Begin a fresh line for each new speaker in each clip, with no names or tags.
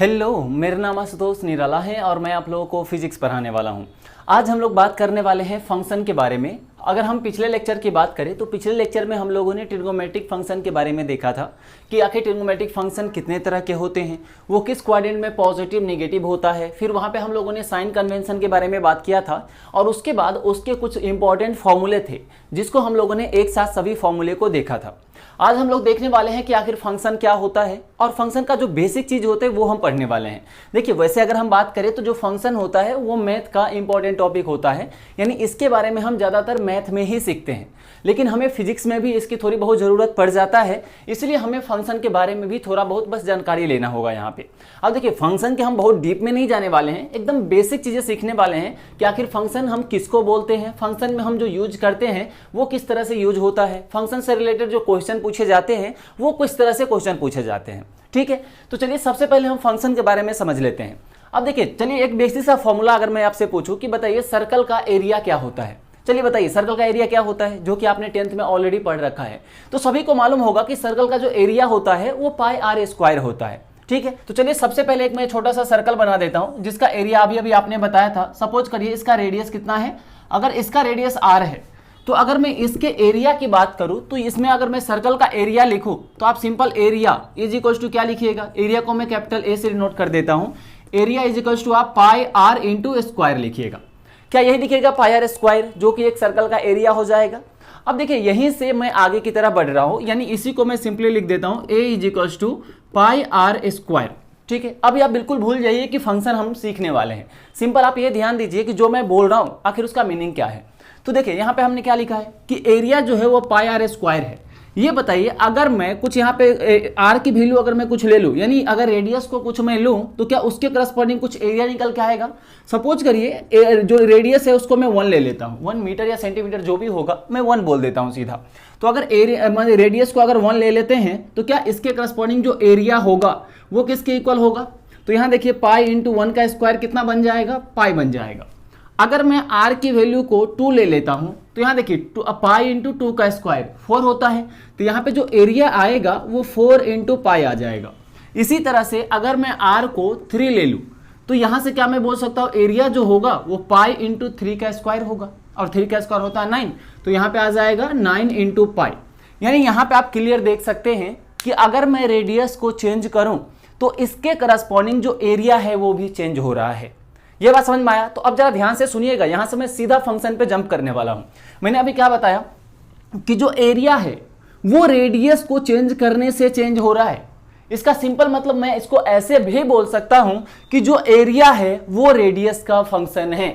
Hello, मेरा नाम आशुतोष निराला है और मैं आप लोगों को फिजिक्स पढ़ाने वाला हूं। आज हम लोग बात करने वाले हैं फंक्शन के बारे में। अगर हम पिछले लेक्चर की बात करें तो पिछले लेक्चर में हम लोगों ने ट्रिग्नोमेट्रिक फंक्शन के बारे में देखा था कि आखिर ट्रिग्नोमेट्रिक फंक्शन कितने तरह के होते हैं, वो किस क्वाड्रेंट में पॉजिटिव नेगेटिव होता है। फिर वहाँ पे हम लोगों ने साइन कन्वेंशन के बारे में बात किया था और उसके बाद उसके कुछ इंपॉर्टेंट फॉर्मूले थे जिसको हम लोगों ने एक साथ सभी फॉर्मूले को देखा था। आज हम लोग देखने वाले हैं कि आखिर फंक्शन क्या होता है और फंक्शन का जो बेसिक चीज होते हैं वो हम पढ़ने वाले हैं। देखिए, वैसे अगर हम बात करें तो जो फंक्शन होता है वो मैथ का इंपॉर्टेंट टॉपिक होता है, यानी इसके बारे में हम ज़्यादातर मैथ में ही सीखते हैं, लेकिन हमें फिजिक्स में भी इसकी थोड़ी बहुत ज़रूरत पड़ जाता है, इसलिए हमें फंक्शन के बारे में भी थोड़ा बहुत बस जानकारी लेना होगा यहाँ पे। अब देखिए, फंक्शन के हम बहुत डीप में नहीं जाने वाले हैं, एकदम बेसिक चीज़ें सीखने वाले हैं कि आखिर फंक्शन हम किसको बोलते हैं, फंक्शन में हम जो यूज करते हैं वो किस तरह से यूज होता है, फंक्शन से रिलेटेड जो क्वेश्चन पूछे जाते हैं वो किस तरह से क्वेश्चन पूछे जाते हैं। ठीक है, तो चलिए सबसे पहले हम फंक्शन के बारे में समझ लेते हैं। अब देखिए, चलिए एक बेसिक सा फॉर्मूला अगर मैं आपसे पूछूं कि बताइए सर्कल का एरिया क्या होता है। चलिए बताइए सर्कल का एरिया क्या होता है, जो कि आपने 10th में ऑलरेडी पढ़ रखा है। तो सभी को मालूम होगा कि सर्कल का जो एरिया होता है वो पाई आर स्क्वायर होता है। ठीक है, तो चलिए सबसे पहले एक मैं छोटा सा सर्कल बना देता हूं जिसका एरिया अभी आपने बताया था। सपोज करिए इसका रेडियस कितना है, अगर इसका रेडियस आर है तो अगर मैं इसके एरिया की बात करूं तो इसमें अगर मैं सर्कल का एरिया लिखूं तो आप simple area is equal to क्या लिखिएगा, एरिया को मैं कैपिटल ए से नोट कर देता हूं, एरिया इज इक्वल टू आप पाई आर इंटू स्क्वायर लिखिएगा। क्या यही लिखिएगा पाई आर स्क्वायर, जो कि एक सर्कल का एरिया हो जाएगा। अब देखिए यहीं से मैं आगे की तरफ बढ़ रहा हूं, यानी इसी को मैं सिंपली लिख देता हूं A is equal to pi r square. ठीक है, अभी आप बिल्कुल भूल जाइए कि फंक्शन हम सीखने वाले हैं। सिंपल आप ये ध्यान दीजिए कि जो मैं बोल रहा हूं आखिर उसका मीनिंग क्या है। तो देखिए यहाँ पे हमने क्या लिखा है कि एरिया जो है वो पाई आर स्क्वायर है। ये बताइए अगर मैं कुछ यहाँ पे आर की वैल्यू अगर मैं कुछ ले लूँ, यानी अगर रेडियस को कुछ मैं लूँ तो क्या उसके करस्पॉन्डिंग कुछ एरिया निकल के आएगा। सपोज करिए जो रेडियस है उसको मैं 1 ले लेता हूँ, 1 मीटर या सेंटीमीटर जो भी होगा मैं 1 बोल देता हूँ सीधा। तो अगर रेडियस को अगर 1 ले लेते हैं तो क्या इसके करस्पॉन्डिंग जो एरिया होगा वो किसके इक्वल होगा। तो यहाँ देखिए पाई इंटू 1 का स्क्वायर कितना बन जाएगा, पाई बन जाएगा। अगर मैं r की वैल्यू को 2 ले लेता हूं तो यहाँ देखिए पाई इंटू 2 का स्क्वायर 4 होता है, तो यहाँ पे जो एरिया आएगा वो 4 इंटू पाई आ जाएगा। इसी तरह से अगर मैं r को 3 ले लूँ तो यहाँ से क्या मैं बोल सकता हूँ, एरिया जो होगा वो पाई इंटू 3 का स्क्वायर होगा और 3 का स्क्वायर होता है 9, तो यहाँ पे आ जाएगा 9 इंटू पाई। यानी यहाँ पे आप क्लियर देख सकते हैं कि अगर मैं रेडियस को चेंज करूँ तो इसके करस्पॉन्डिंग जो एरिया है वो भी चेंज हो रहा है। ये बात समझ में आया। तो अब जरा ध्यान से सुनिएगा, यहां से मैं सीधा फंक्शन पे जंप करने वाला हूं। मैंने अभी क्या बताया कि जो एरिया है वो रेडियस को चेंज करने से चेंज हो रहा है। इसका सिंपल मतलब मैं इसको ऐसे भी बोल सकता हूं कि जो एरिया है वो रेडियस का फंक्शन है।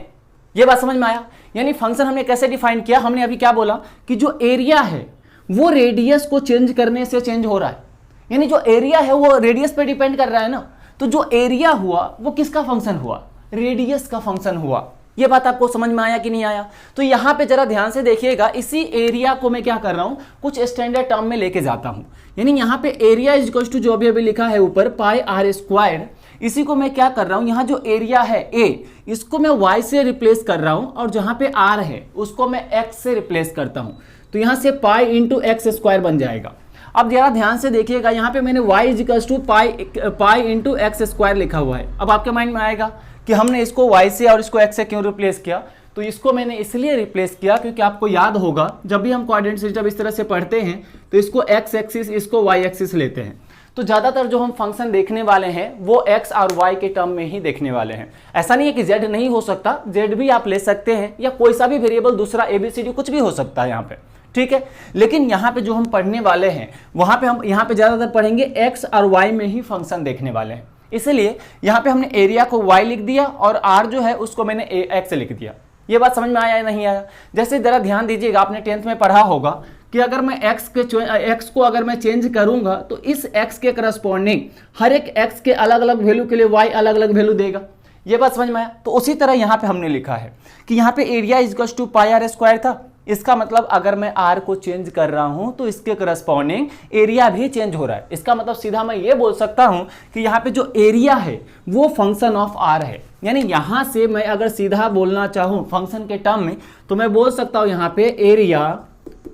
ये बात समझ में आया। यानी फंक्शन हमने कैसे डिफाइन किया, हमने अभी क्या बोला कि जो एरिया है वो रेडियस को चेंज करने से चेंज हो रहा है, यानी जो एरिया है वो रेडियस पे डिपेंड कर रहा है ना। तो जो एरिया हुआ वो किसका फंक्शन हुआ, रेडियस का फंक्शन हुआ। ये बात आपको समझ में आया कि नहीं आया। तो यहां पे जरा ध्यान से देखिएगा, इसी एरिया को मैं क्या कर रहा हूं, कुछ स्टैंडर्ड टर्म में लेके जाता हूं। यानी यहां पे एरिया इज इक्वल टू जो अभी लिखा है ऊपर पाई आर स्क्वायर, इसी को मैं क्या कर रहा हूं, यहां जो एरिया है ए, इसको मैं y से रिप्लेस कर रहा हूं और जहां पे r है उसको मैं x से रिप्लेस करता हूं। तो यहां से पाई इंटू एक्स स्क्वायर बन जाएगा। अब जरा ध्यान से देखिएगा, यहाँ पे मैंने y is equal to pi into x square लिखा हुआ है। अब आपके माइंड में आएगा कि हमने इसको y से और इसको x से क्यों रिप्लेस किया। तो इसको मैंने इसलिए रिप्लेस किया क्योंकि आपको याद होगा जब भी हम कोऑर्डिनेट सिस्टम इस तरह से पढ़ते हैं तो इसको x एक्सिस इसको y एक्सिस लेते हैं। तो ज़्यादातर जो हम फंक्शन देखने वाले हैं वो x और y के टर्म में ही देखने वाले हैं। ऐसा नहीं है कि z नहीं हो सकता, z भी आप ले सकते हैं या कोई सा भी वेरिएबल दूसरा ABCD कुछ भी हो सकता है यहाँ पे। ठीक है, लेकिन यहाँ पे जो हम पढ़ने वाले हैं वहाँ पे हम यहाँ पे ज़्यादातर पढ़ेंगे x और y में ही फंक्शन देखने वाले हैं। इसलिए यहाँ पे हमने एरिया को y लिख दिया और r जो है उसको मैंने x लिख दिया। ये बात समझ में आया या नहीं आया। जैसे जरा ध्यान दीजिएगा, आपने 10th में पढ़ा होगा कि अगर मैं x को अगर मैं चेंज करूंगा तो इस x के करस्पॉन्डिंग हर एक x के अलग अलग वैल्यू के लिए y अलग अलग वैल्यू देगा। ये बात समझ में आया। तो उसी तरह यहाँ पे हमने लिखा है कि यहाँ पे area is equal to pi r square था। इसका मतलब अगर मैं r को चेंज कर रहा हूं तो इसके करस्पॉन्डिंग एरिया भी चेंज हो रहा है। इसका मतलब सीधा मैं ये बोल सकता हूं कि यहाँ पे जो एरिया है वो फंक्शन ऑफ r है। यानी यहां से मैं अगर सीधा बोलना चाहूं फंक्शन के टर्म में तो मैं बोल सकता हूं यहाँ पे area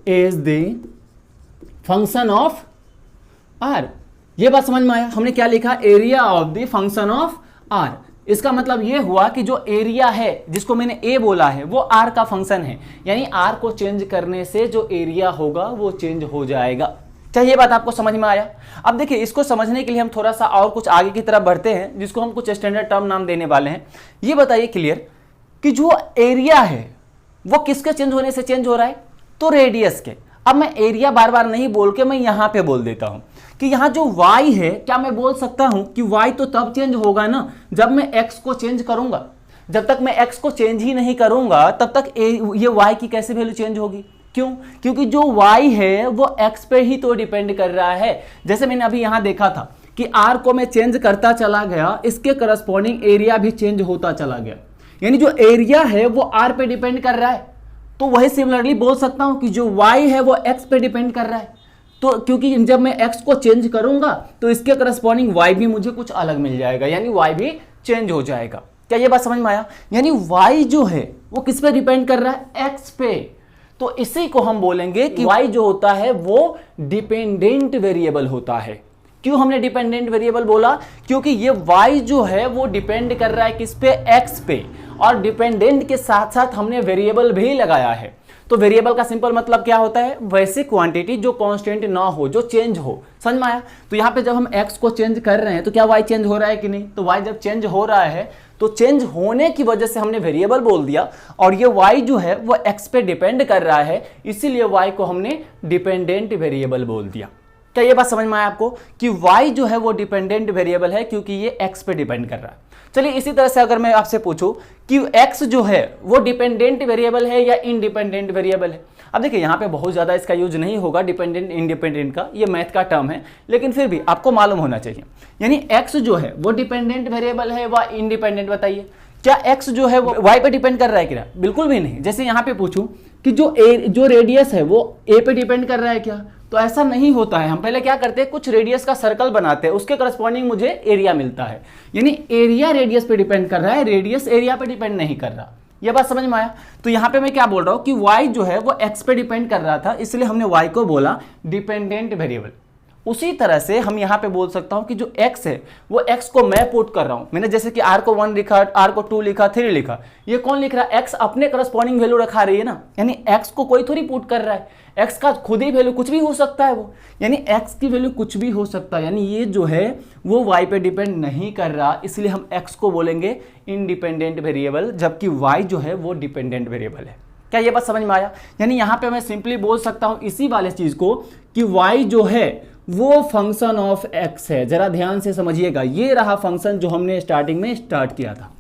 is the function of r। ये बात समझ में आया? हमने क्या लिखा, area of the function of r. इसका मतलब ये हुआ कि जो एरिया है जिसको मैंने ए बोला है वो आर का फंक्शन है, यानी आर को चेंज करने से जो एरिया होगा वो चेंज हो जाएगा। क्या ये बात आपको समझ में आया? अब देखिए, इसको समझने के लिए हम थोड़ा सा और कुछ आगे की तरफ बढ़ते हैं, जिसको हम कुछ स्टैंडर्ड टर्म नाम देने वाले हैं। ये बताइए क्लियर कि जो एरिया है वो किसके चेंज होने से चेंज हो रहा है? तो रेडियस के। अब मैं एरिया बार बार नहीं बोल के मैं यहां पे बोल देता हूं कि यहां जो y है, क्या मैं बोल सकता हूं कि y तो तब चेंज होगा ना जब मैं x को चेंज करूंगा। जब तक मैं x को चेंज ही नहीं करूंगा तब तक ये y की कैसे वैल्यू चेंज होगी? क्यों? क्योंकि जो y है वो x पे ही तो डिपेंड कर रहा है। जैसे मैंने अभी यहां देखा था कि r को मैं चेंज करता चला गया, इसके करस्पॉन्डिंग एरिया भी चेंज होता चला गया, यानी जो एरिया है वो r पे डिपेंड कर रहा है। तो वही सिमिलरली बोल सकता हूं कि जो y है वो x पे डिपेंड कर रहा है। तो क्योंकि जब मैं x को चेंज करूंगा तो इसके करस्पॉन्डिंग y भी मुझे कुछ अलग मिल जाएगा, यानी y भी चेंज हो जाएगा। क्या ये बात समझ में आया? यानी y जो है वो किस पे डिपेंड कर रहा है? x पे। तो इसी को हम बोलेंगे कि y जो होता है वो डिपेंडेंट वेरिएबल होता है। क्यों हमने डिपेंडेंट वेरिएबल बोला? क्योंकि ये y जो है वो डिपेंड कर रहा है किस पे? x पे। और डिपेंडेंट के साथ साथ हमने वेरिएबल भी लगाया है। तो वेरिएबल का सिंपल मतलब क्या होता है? वैसे क्वांटिटी जो कांस्टेंट ना हो, जो चेंज हो। समझ में आया? तो यहाँ पे जब हम x को चेंज कर रहे हैं तो क्या y चेंज हो रहा है कि नहीं? तो y जब चेंज हो रहा है तो चेंज होने की वजह से हमने वेरिएबल बोल दिया, और ये y जो है वो x पे डिपेंड कर रहा है, इसीलिए y को हमने डिपेंडेंट वेरिएबल बोल दिया। क्या ये बात समझ में आया आपको कि y जो है वो डिपेंडेंट वेरिएबल है क्योंकि ये x पे डिपेंड कर रहा है। चलिए इसी तरह से अगर मैं आपसे पूछूं कि x जो है वो डिपेंडेंट वेरिएबल है या इंडिपेंडेंट वेरिएबल है। अब देखिए, यहाँ पे बहुत ज़्यादा इसका यूज नहीं होगा डिपेंडेंट इंडिपेंडेंट का, ये मैथ का टर्म है, लेकिन फिर भी आपको मालूम होना चाहिए। यानी x जो है वो डिपेंडेंट वेरिएबल है व इंडिपेंडेंट। बताइए, क्या x जो है वो y पे डिपेंड कर रहा है क्या? बिल्कुल भी नहीं। जैसे यहाँ पे पूछूं कि जो रेडियस है वो a पे डिपेंड कर रहा है क्या? तो ऐसा नहीं होता है। हम पहले क्या करते हैं, कुछ रेडियस का सर्कल बनाते हैं, उसके करस्पॉन्डिंग मुझे एरिया मिलता है। यानी एरिया रेडियस पे डिपेंड कर रहा है, रेडियस एरिया पे डिपेंड नहीं कर रहा। ये बात समझ में आया? तो यहाँ पे मैं क्या बोल रहा हूँ कि y जो है वो x पे डिपेंड कर रहा था, इसलिए हमने y को बोला डिपेंडेंट वेरिएबल। उसी तरह से हम यहाँ पे बोल सकता हूँ कि जो x है वो x को मैं पुट कर रहा हूँ। मैंने जैसे कि r को 1 लिखा, r को 2 लिखा, 3 लिखा, ये कौन लिख रहा है? x अपने करस्पॉन्डिंग वैल्यू रखा रही है ना, यानी x को कोई थोड़ी पुट कर रहा है, x का खुद ही वैल्यू कुछ भी हो सकता है वो, यानी x की वैल्यू कुछ भी हो सकता है, यानी ये जो है वो y पे डिपेंड नहीं कर रहा, इसलिए हम x को बोलेंगे इंडिपेंडेंट वेरिएबल, जबकि y जो है वो डिपेंडेंट वेरिएबल है। क्या ये बात समझ में आया? यानी यहाँ पे मैं सिंपली बोल सकता हूँ इसी वाले चीज को कि y जो है वो फंक्शन ऑफ x है। जरा ध्यान से समझिएगा, ये रहा फंक्शन जो हमने स्टार्टिंग में स्टार्ट किया था।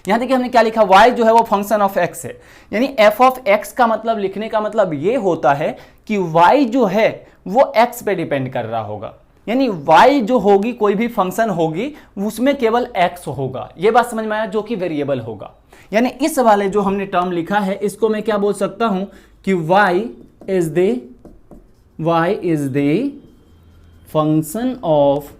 यहां देखिए हमने क्या लिखा, y जो है वो फंक्शन ऑफ x है, यानी f ऑफ x का मतलब लिखने का मतलब ये होता है कि y जो है वो x पे डिपेंड कर रहा होगा, यानी y जो होगी, कोई भी फंक्शन होगी उसमें केवल x होगा। ये बात समझ में आया? जो कि वेरिएबल होगा। यानी इस वाले जो हमने टर्म लिखा है इसको मैं क्या बोल सकता हूं कि y is the function of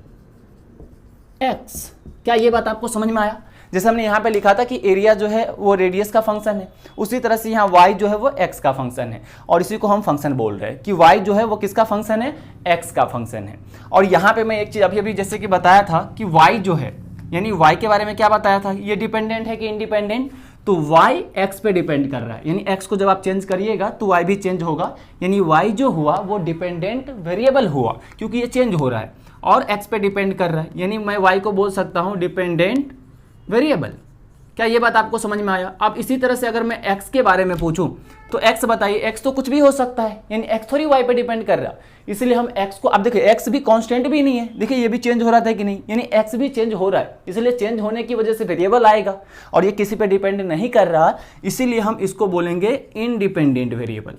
x। क्या ये बात आपको समझ में आया? जैसे हमने यहाँ पे लिखा था कि एरिया जो है वो रेडियस का फंक्शन है, उसी तरह से यहाँ y जो है वो x का फंक्शन है, और इसी को हम फंक्शन बोल रहे हैं कि y जो है वो किसका फंक्शन है? x का फंक्शन है। और यहाँ पे मैं एक चीज़ अभी जैसे कि बताया था कि y जो है, यानी y के बारे में क्या बताया था, ये डिपेंडेंट है कि इंडिपेंडेंट? तो y x पे डिपेंड कर रहा है, यानी x को जब आप चेंज करिएगा तो y भी चेंज होगा, यानी y जो हुआ वो डिपेंडेंट वेरिएबल हुआ क्योंकि ये चेंज हो रहा है और x पे डिपेंड कर रहा है, यानी मैं y को बोल सकता हूँ डिपेंडेंट वेरिएबल। क्या ये बात आपको समझ में आया? अब इसी तरह से अगर मैं x के बारे में पूछूं तो x बताइए, x तो कुछ भी हो सकता है, यानी x थोड़ी y पे डिपेंड कर रहा, इसलिए हम x को, अब देखिए x भी कांस्टेंट भी नहीं है, देखिए ये भी चेंज हो रहा था कि नहीं, यानी x भी चेंज हो रहा है, इसलिए चेंज होने की वजह से वेरिएबल आएगा और ये किसी पे डिपेंड नहीं कर रहा, इसीलिए हम इसको बोलेंगे इंडिपेंडेंट वेरिएबल।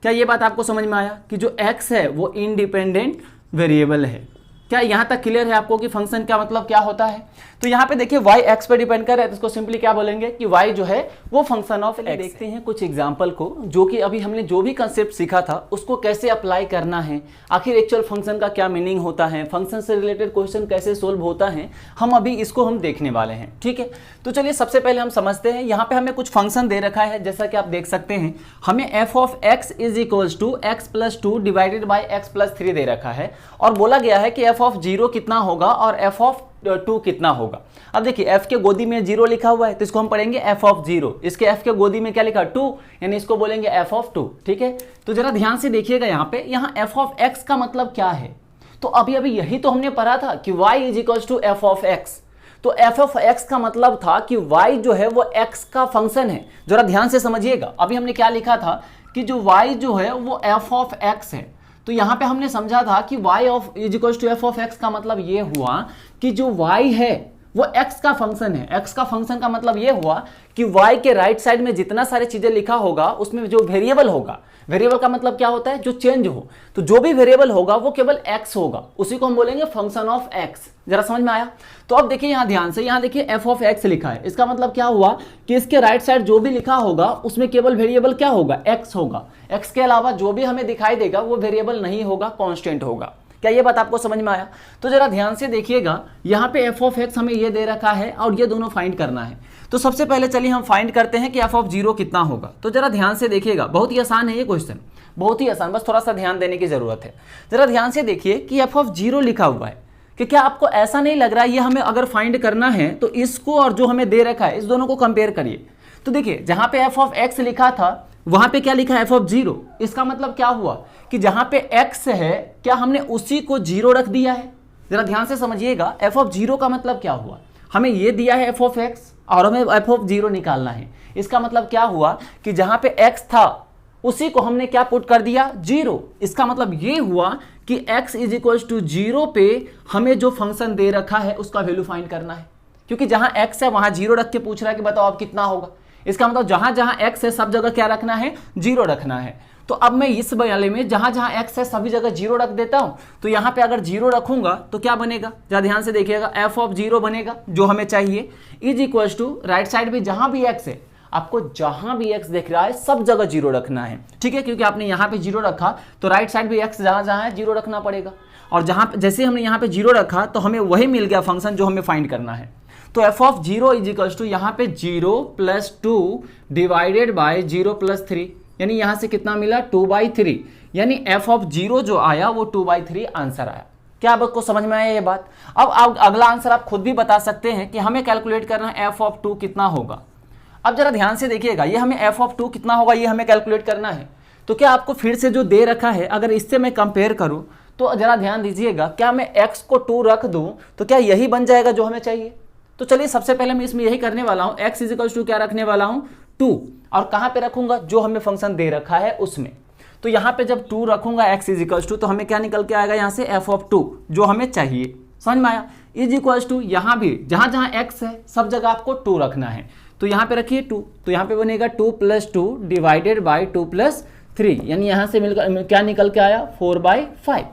क्या ये बात आपको समझ में आया कि जो x है वो इंडिपेंडेंट वेरिएबल है? क्या यहाँ तक क्लियर है आपको कि फंक्शन का मतलब क्या होता है? तो यहाँ पे देखिए y x पे डिपेंड कर रहा है, तो इसको सिंपली क्या बोलेंगे कि y जो है वो फंक्शन ऑफ x। देखते हैं कुछ एग्जांपल को, जो कि अभी हमने जो भी कंसेप्ट सीखा था उसको कैसे अप्लाई करना है, आखिर एक्चुअल फंक्शन का क्या मीनिंग होता है, फंक्शन से रिलेटेड क्वेश्चन कैसे सोल्व होता है, हम अभी इसको हम देखने वाले हैं। ठीक है, तो चलिए सबसे पहले हम समझते हैं। यहाँ पे हमें कुछ फंक्शन दे रखा है, जैसा कि आप देख सकते हैं हमें f of x is equals to x plus 2 divided by x plus 3 दे रखा है, और बोला गया है कि f ऑफ 0 कितना होगा और f ऑफ 2 कितना होगा। अब देखिए f के गोदी में 0 लिखा हुआ है, तो इसको हम पढ़ेंगे f ऑफ 0, इसके f के गोदी में क्या लिखा 2, यानी इसको बोलेंगे f ऑफ 2। ठीक है, तो जरा ध्यान से देखिएगा यहाँ पे, यहाँ f ऑफ x का मतलब क्या है। तो अभी यही तो हमने पढ़ा था कि y is equal to f of x। तो f ऑफ x का मतलब था कि y जो है वो x का फंक्शन है। जरा ध्यान से समझिएगा, अभी हमने क्या लिखा था कि जो y जो है वो f ऑफ x है। तो यहाँ पे हमने समझा था कि y of is equal to f of x का मतलब ये हुआ कि जो y है वो x का फंक्शन है। x का फंक्शन का मतलब ये हुआ कि y के राइट साइड में जितना सारे चीजें लिखा होगा उसमें जो वेरिएबल होगा, वेरिएबल का मतलब क्या होता है, जो चेंज हो, तो जो भी वेरिएबल होगा वो केवल x होगा, उसी को हम बोलेंगे फंक्शन ऑफ x। जरा समझ में आया। तो अब देखिए यहाँ ध्यान से, यहाँ देखिए f ऑफ x लिखा है, इसका मतलब क्या हुआ कि इसके राइट साइड जो भी लिखा होगा उसमें केवल वेरिएबल क्या होगा, x होगा। x के अलावा जो भी हमें दिखाई देगा वो वेरिएबल नहीं होगा, कांस्टेंट होगा। क्या ये बात आपको समझ में आया। तो जरा ध्यान से देखिएगा, यहाँ पे f ऑफ x हमें ये दे रखा है और ये दोनों फाइंड करना है। तो सबसे पहले चलिए हम फाइंड करते हैं कि f ऑफ 0 कितना होगा। तो जरा ध्यान से देखिएगा, बहुत ही आसान है ये क्वेश्चन, बहुत ही आसान, बस थोड़ा सा ध्यान देने की जरूरत है। जरा ध्यान से देखिए कि f ऑफ 0 लिखा हुआ है, कि क्या आपको ऐसा नहीं लग रहा है ये हमें अगर फाइंड करना है तो इसको और जो हमें दे रखा है इस दोनों को कंपेयर करिए। तो देखिए जहां पे f ऑफ x लिखा था वहां पे क्या लिखा है f ऑफ 0। इसका मतलब क्या हुआ कि जहां पे x है क्या हमने उसी को 0 रख दिया है। जरा ध्यान से समझिएगा, f ऑफ 0 का मतलब क्या हुआ, हमें ये दिया है f ऑफ x और हमें f ऑफ 0 निकालना है। इसका मतलब क्या हुआ कि जहां पे x था उसी को हमने क्या पुट कर दिया, 0। इसका मतलब ये हुआ कि x इज इक्वल टू 0 पे हमें जो फंक्शन दे रखा है उसका वैल्यू फाइंड करना है, क्योंकि जहां x है वहां 0 रख के पूछ रहा है कि बताओ अब कितना होगा। इसका मतलब जहां जहां x है सब जगह क्या रखना है, 0 रखना है। तो अब मैं इस वाले में जहां जहां x है सभी जगह 0 रख देता हूं। तो यहाँ पे अगर 0 रखूंगा तो क्या बनेगा, जरा ध्यान से देखिएगा, f ऑफ 0 बनेगा जो हमें चाहिए, is equal to right side में जहां भी x है, आपको जहां भी x दिख रहा है सब जगह 0 रखना है। ठीक है, क्योंकि आपने यहाँ पे 0 रखा तो राइट साइड भी x जहां जहां है 0 रखना पड़ेगा, और जहां जैसे हमने यहाँ पे 0 रखा तो हमें वही मिल गया फंक्शन जो हमें फाइंड करना है। तो f of 0 is equal to यहाँ पे 0 प्लस 2 डिवाइडेड बाय 0 प्लस 3, यानी यहाँ से कितना मिला 2/3, यानी f ऑफ 0 जो आया वो 2/3 आंसर आया। क्या आपको समझ में आया ये बात। अब अगला आंसर आप खुद भी बता सकते हैं कि हमें कैलकुलेट करना है f ऑफ 2 कितना होगा। अब जरा ध्यान से देखिएगा, ये हमें f ऑफ 2 कितना होगा ये हमें कैलकुलेट करना है। तो क्या आपको फिर से जो दे रखा है अगर इससे मैं कंपेयर करूं तो जरा ध्यान दीजिएगा, क्या मैं x को 2 रख दूं तो क्या यही बन जाएगा जो हमें चाहिए। तो चलिए सबसे पहले मैं इसमें यही करने वाला हूं, x इज इक्वल टू क्या रखने वाला हूं 2, और कहां पे रखूंगा, जो हमें फंक्शन दे रखा है उसमें। तो यहां पे जब 2 रखूंगा x इज इक्वल टू, तो हमें क्या निकल के आएगा यहां से f ऑफ 2 जो हमें चाहिए। समझ में आया। इज इक्वल टू यहां भी जहां जहां x है सब जगह आपको 2 रखना है, तो यहाँ पे रखिए 2, तो यहाँ पे बनेगा 2 प्लस 2 डिवाइडेड बाई 2 प्लस 3, यानी यहाँ से मिलकर क्या निकल के आया 4/5।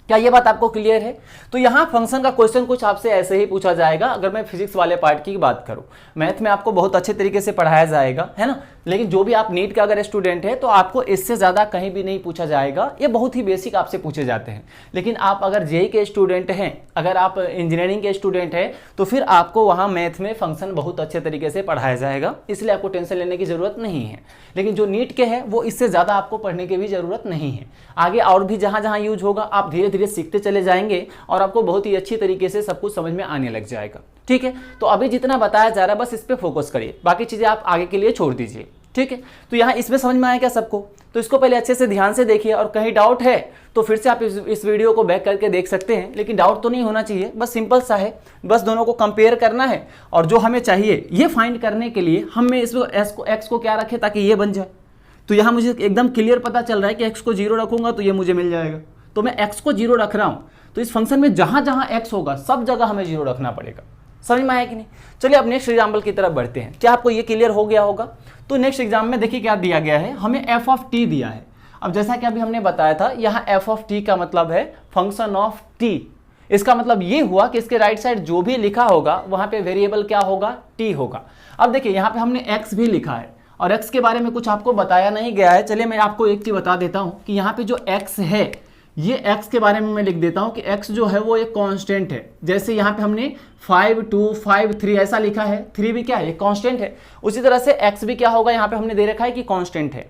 क्या ये बात आपको क्लियर है। तो यहाँ फंक्शन का क्वेश्चन कुछ आपसे ऐसे ही पूछा जाएगा। अगर मैं फिजिक्स वाले पार्ट की बात करूँ, मैथ में आपको बहुत अच्छे तरीके से पढ़ाया जाएगा, है ना, लेकिन जो भी आप नीट का अगर स्टूडेंट है तो आपको इससे ज़्यादा कहीं भी नहीं पूछा जाएगा। ये बहुत ही बेसिक आपसे पूछे जाते हैं। लेकिन आप अगर जेईई के स्टूडेंट हैं, अगर आप इंजीनियरिंग के स्टूडेंट हैं, तो फिर आपको वहाँ मैथ में फंक्शन बहुत अच्छे तरीके से पढ़ाया जाएगा, इसलिए आपको टेंशन लेने की ज़रूरत नहीं है। लेकिन जो नीट के हैं वो इससे ज़्यादा आपको पढ़ने की भी ज़रूरत नहीं है। आगे और भी जहाँ जहाँ यूज होगा आप धीरे धीरे सीखते चले जाएंगे और आपको बहुत ही अच्छी तरीके से सब कुछ समझ में आने लग जाएगा। ठीक है, तो अभी जितना बताया जा रहा है बस इस पे फोकस करिए, बाकी चीज़ें आप आगे के लिए छोड़ दीजिए। ठीक है, तो यहाँ इसमें समझ में आया क्या सबको। तो इसको पहले अच्छे से ध्यान से देखिए, और कहीं डाउट है तो फिर से आप इस वीडियो को बैक करके देख सकते हैं, लेकिन डाउट तो नहीं होना चाहिए, बस सिंपल सा है, बस दोनों को कंपेयर करना है और जो हमें चाहिए ये फाइंड करने के लिए हमें इसको एक्स को क्या रखें ताकि ये बन जाए। तो यहाँ मुझे एकदम क्लियर पता चल रहा है कि एक्स को 0 रखूंगा तो ये मुझे मिल जाएगा, तो मैं एक्स को 0 रख रहा हूँ। तो इस फंक्शन में जहाँ जहाँ एक्स होगा सब जगह हमें 0 रखना पड़ेगा। समझ में आया कि नहीं। चलिए अब नेक्स्ट एग्जाम्पल की तरफ बढ़ते हैं। क्या आपको ये क्लियर हो गया होगा। तो नेक्स्ट एग्जाम में देखिए क्या दिया गया है, हमें एफ ऑफ टी दिया है। अब जैसा कि अभी हमने बताया था यहाँ एफ ऑफ टी का मतलब है फंक्शन ऑफ टी। इसका मतलब ये हुआ कि इसके राइट साइड जो भी लिखा होगा वहां पे वेरिएबल क्या होगा, टी होगा। अब देखिए यहाँ पे हमने एक्स भी लिखा है और एक्स के बारे में कुछ आपको बताया नहीं गया है। चलिए मैं आपको एक चीज बता देता हूँ कि यहाँ पे जो एक्स है, ये x के बारे में मैं लिख देता हूं कि x जो है वो एक कांस्टेंट है। जैसे यहाँ पे हमने 5 2 5 3 ऐसा लिखा है, 3 भी क्या है, एक कांस्टेंट है। उसी तरह से x भी क्या होगा, यहाँ पे हमने दे रखा है कि कांस्टेंट है।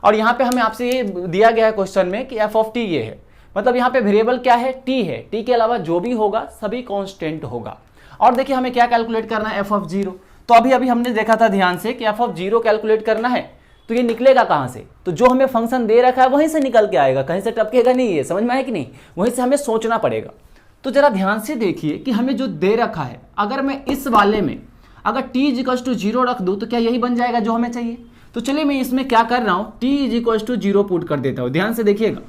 और यहाँ पे हमें आपसे ये दिया गया है क्वेश्चन में कि f ऑफ t ये है, मतलब यहाँ पे वेरिएबल क्या है, t है। t के अलावा जो भी होगा सभी कांस्टेंट होगा। और देखिए हमें क्या कैलकुलेट करना है, f ऑफ 0। तो अभी हमने देखा था ध्यान से कि f ऑफ 0 कैलकुलेट करना है, तो ये निकलेगा कहाँ से, तो जो हमें फंक्शन दे रखा है वहीं से निकल के आएगा, कहीं से टपकेगा नहीं। ये समझ में आया कि नहीं, वहीं से हमें सोचना पड़ेगा। तो जरा ध्यान से देखिए कि हमें जो दे रखा है, अगर मैं इस वाले में अगर t इक्वल्स टू 0 रख दूं तो क्या यही बन जाएगा जो हमें चाहिए। तो चलिए मैं इसमें क्या कर रहा हूँ, t इक्वल्स टू 0 पुट कर देता हूँ। ध्यान से देखिएगा,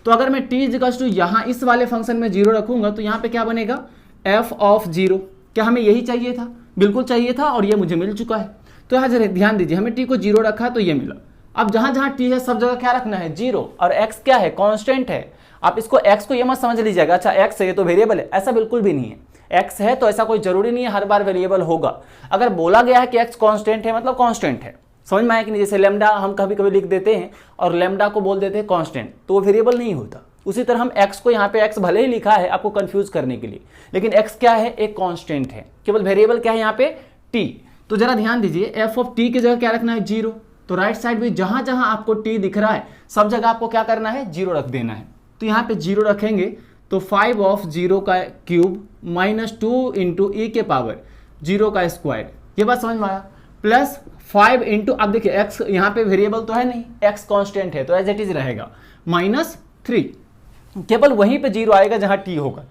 तो अगर मैं t इक्वल्स टू यहाँ इस वाले फंक्शन में 0 रखूंगा तो यहाँ पे क्या बनेगा, f ऑफ 0। क्या हमें यही चाहिए था, बिल्कुल चाहिए था, और ये मुझे मिल चुका है। तो यहाँ जरा ध्यान दीजिए, हमें t को 0 रखा तो ये मिला। अब जहां जहां t है सब जगह क्या रखना है, 0, और x क्या है, कांस्टेंट है। आप इसको x को ये मत समझ लीजिएगा अच्छा x है ये तो वेरिएबल है, ऐसा बिल्कुल भी नहीं है। x है तो ऐसा कोई जरूरी नहीं है हर बार वेरिएबल होगा। अगर बोला गया है कि x कांस्टेंट है मतलब कांस्टेंट है। समझ में आया कि नहीं, जैसे लेमडा हम कभी कभी लिख देते हैं और लेमडा को बोल देते हैं कांस्टेंट, तो वो वेरिएबल नहीं होता। उसी तरह हम x को यहाँ पे x भले ही लिखा है आपको कंफ्यूज करने के लिए, लेकिन x क्या है, एक कांस्टेंट है। केवल वेरिएबल क्या है यहाँ पे, t। तो जरा ध्यान दीजिए, f ऑफ t की जगह क्या रखना है, 0। तो राइट साइड भी जहां जहां आपको t दिख रहा है सब जगह आपको क्या करना है, 0 रख देना है। तो यहाँ पे 0 रखेंगे तो 5 ऑफ 0 का क्यूब माइनस 2 इंटू ई के पावर 0 का स्क्वायर, ये बात समझ में आया, प्लस 5 इंटू, अब देखिए x यहाँ पे वेरिएबल तो है नहीं, x कांस्टेंट है तो एज इट इज रहेगा, माइनस 3। केवल वहीं पे 0 आएगा जहां t होगा,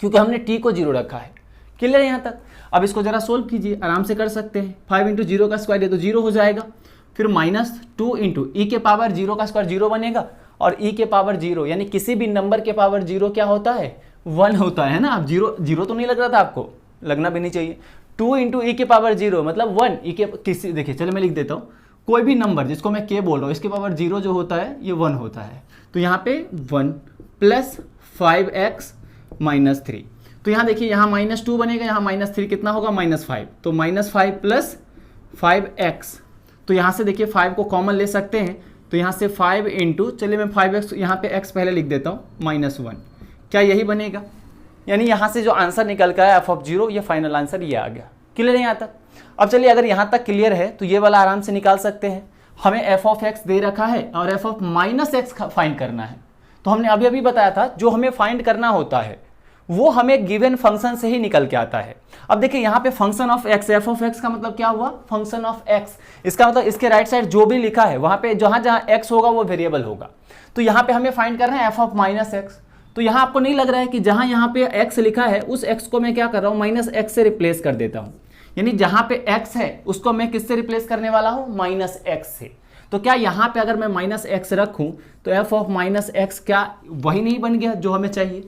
क्योंकि हमने t को 0 रखा है। क्लियर है यहाँ तक। अब इसको जरा सोल्व कीजिए, आराम से कर सकते हैं। 5 इंटू 0 का स्क्वायर ये तो 0 हो जाएगा, फिर माइनस 2 इंटू ई के पावर 0 का स्क्वायर 0 बनेगा, और ई के पावर 0 यानी किसी भी नंबर के पावर 0 क्या होता है, 1 होता है ना। अब 0 तो नहीं लग रहा था आपको, लगना भी नहीं चाहिए। 2 इंटू ई के पावर 0 मतलब 1, ई के किसी, देखिए चलो मैं लिख देता हूँ, कोई भी नंबर जिसको मैं के बोल रहा हूँ इसके पावर 0 जो होता है ये 1 होता है। तो यहाँ पे 1 प्लस 5x माइनस 3। तो यहाँ देखिए यहाँ -2 बनेगा, यहाँ -3 कितना होगा, -5। तो -5 प्लस 5x, तो यहाँ से देखिए 5 को कॉमन ले सकते हैं, तो यहाँ से 5 इंटू, चलिए मैं 5x यहाँ पे x पहले लिख देता हूँ, -1। क्या यही बनेगा, यानी यहाँ से जो आंसर निकल का है f ऑफ 0, ये फाइनल आंसर ये आ गया। क्लियर है यहाँ तक। अब चलिए अगर यहाँ तक क्लियर है तो ये वाला आराम से निकाल सकते हैं। हमें f ऑफ x दे रखा है और f ऑफ -x फाइंड करना है। तो हमने अभी अभी बताया था जो हमें फाइंड करना होता है वो हमें गिवन फंक्शन से ही निकल के आता है। अब देखिए यहाँ पे function of x, F of x का मतलब क्या हुआ, फंक्शन ऑफ एक्स। इसका मतलब इसके राइट साइड जो भी लिखा है वहां पे जहां जहां एक्स होगा वो वेरिएबल होगा। तो यहाँ पे हमें फाइंड करना है एफ ऑफ -x। तो यहाँ आपको नहीं लग रहा है कि जहां यहाँ पे x लिखा है उस x को मैं क्या कर रहा हूँ, -x से रिप्लेस कर देता हूँ। यानी जहां पे x है उसको मैं किससे रिप्लेस करने वाला हूँ, -x से। तो क्या यहाँ पे अगर मैं -x रखूँ तो f ऑफ -x क्या वही नहीं बन गया जो हमें चाहिए।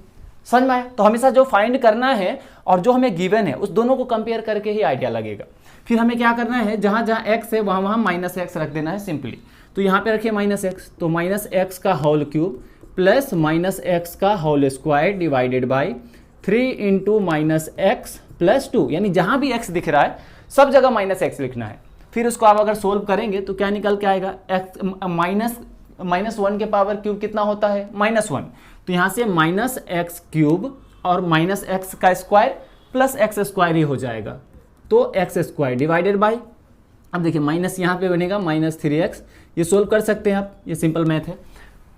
समझ में आया। तो हमेशा जो फाइंड करना है और जो हमें गिवन है उस दोनों को कंपेयर करके ही आइडिया लगेगा। फिर हमें क्या करना है, जहां जहां x है वहां वहां -x रख देना है सिंपली। तो यहाँ पे रखिए -x, तो -x का होल क्यूब प्लस -x का whole square divided by 3 into -x plus 2, यानी जहां भी x दिख रहा है सब जगह -x लिखना है। फिर उसको आप अगर सोल्व करेंगे तो क्या निकल के आएगा, -1 के पावर क्यूब कितना होता है, -1। तो यहाँ से -x क्यूब और -x का स्क्वायर प्लस x स्क्वायर ही हो जाएगा, तो x स्क्वायर डिवाइडेड बाई, अब देखिए माइनस यहाँ पे बनेगा -3x। ये सोल्व कर सकते हैं आप, ये सिंपल मैथ है।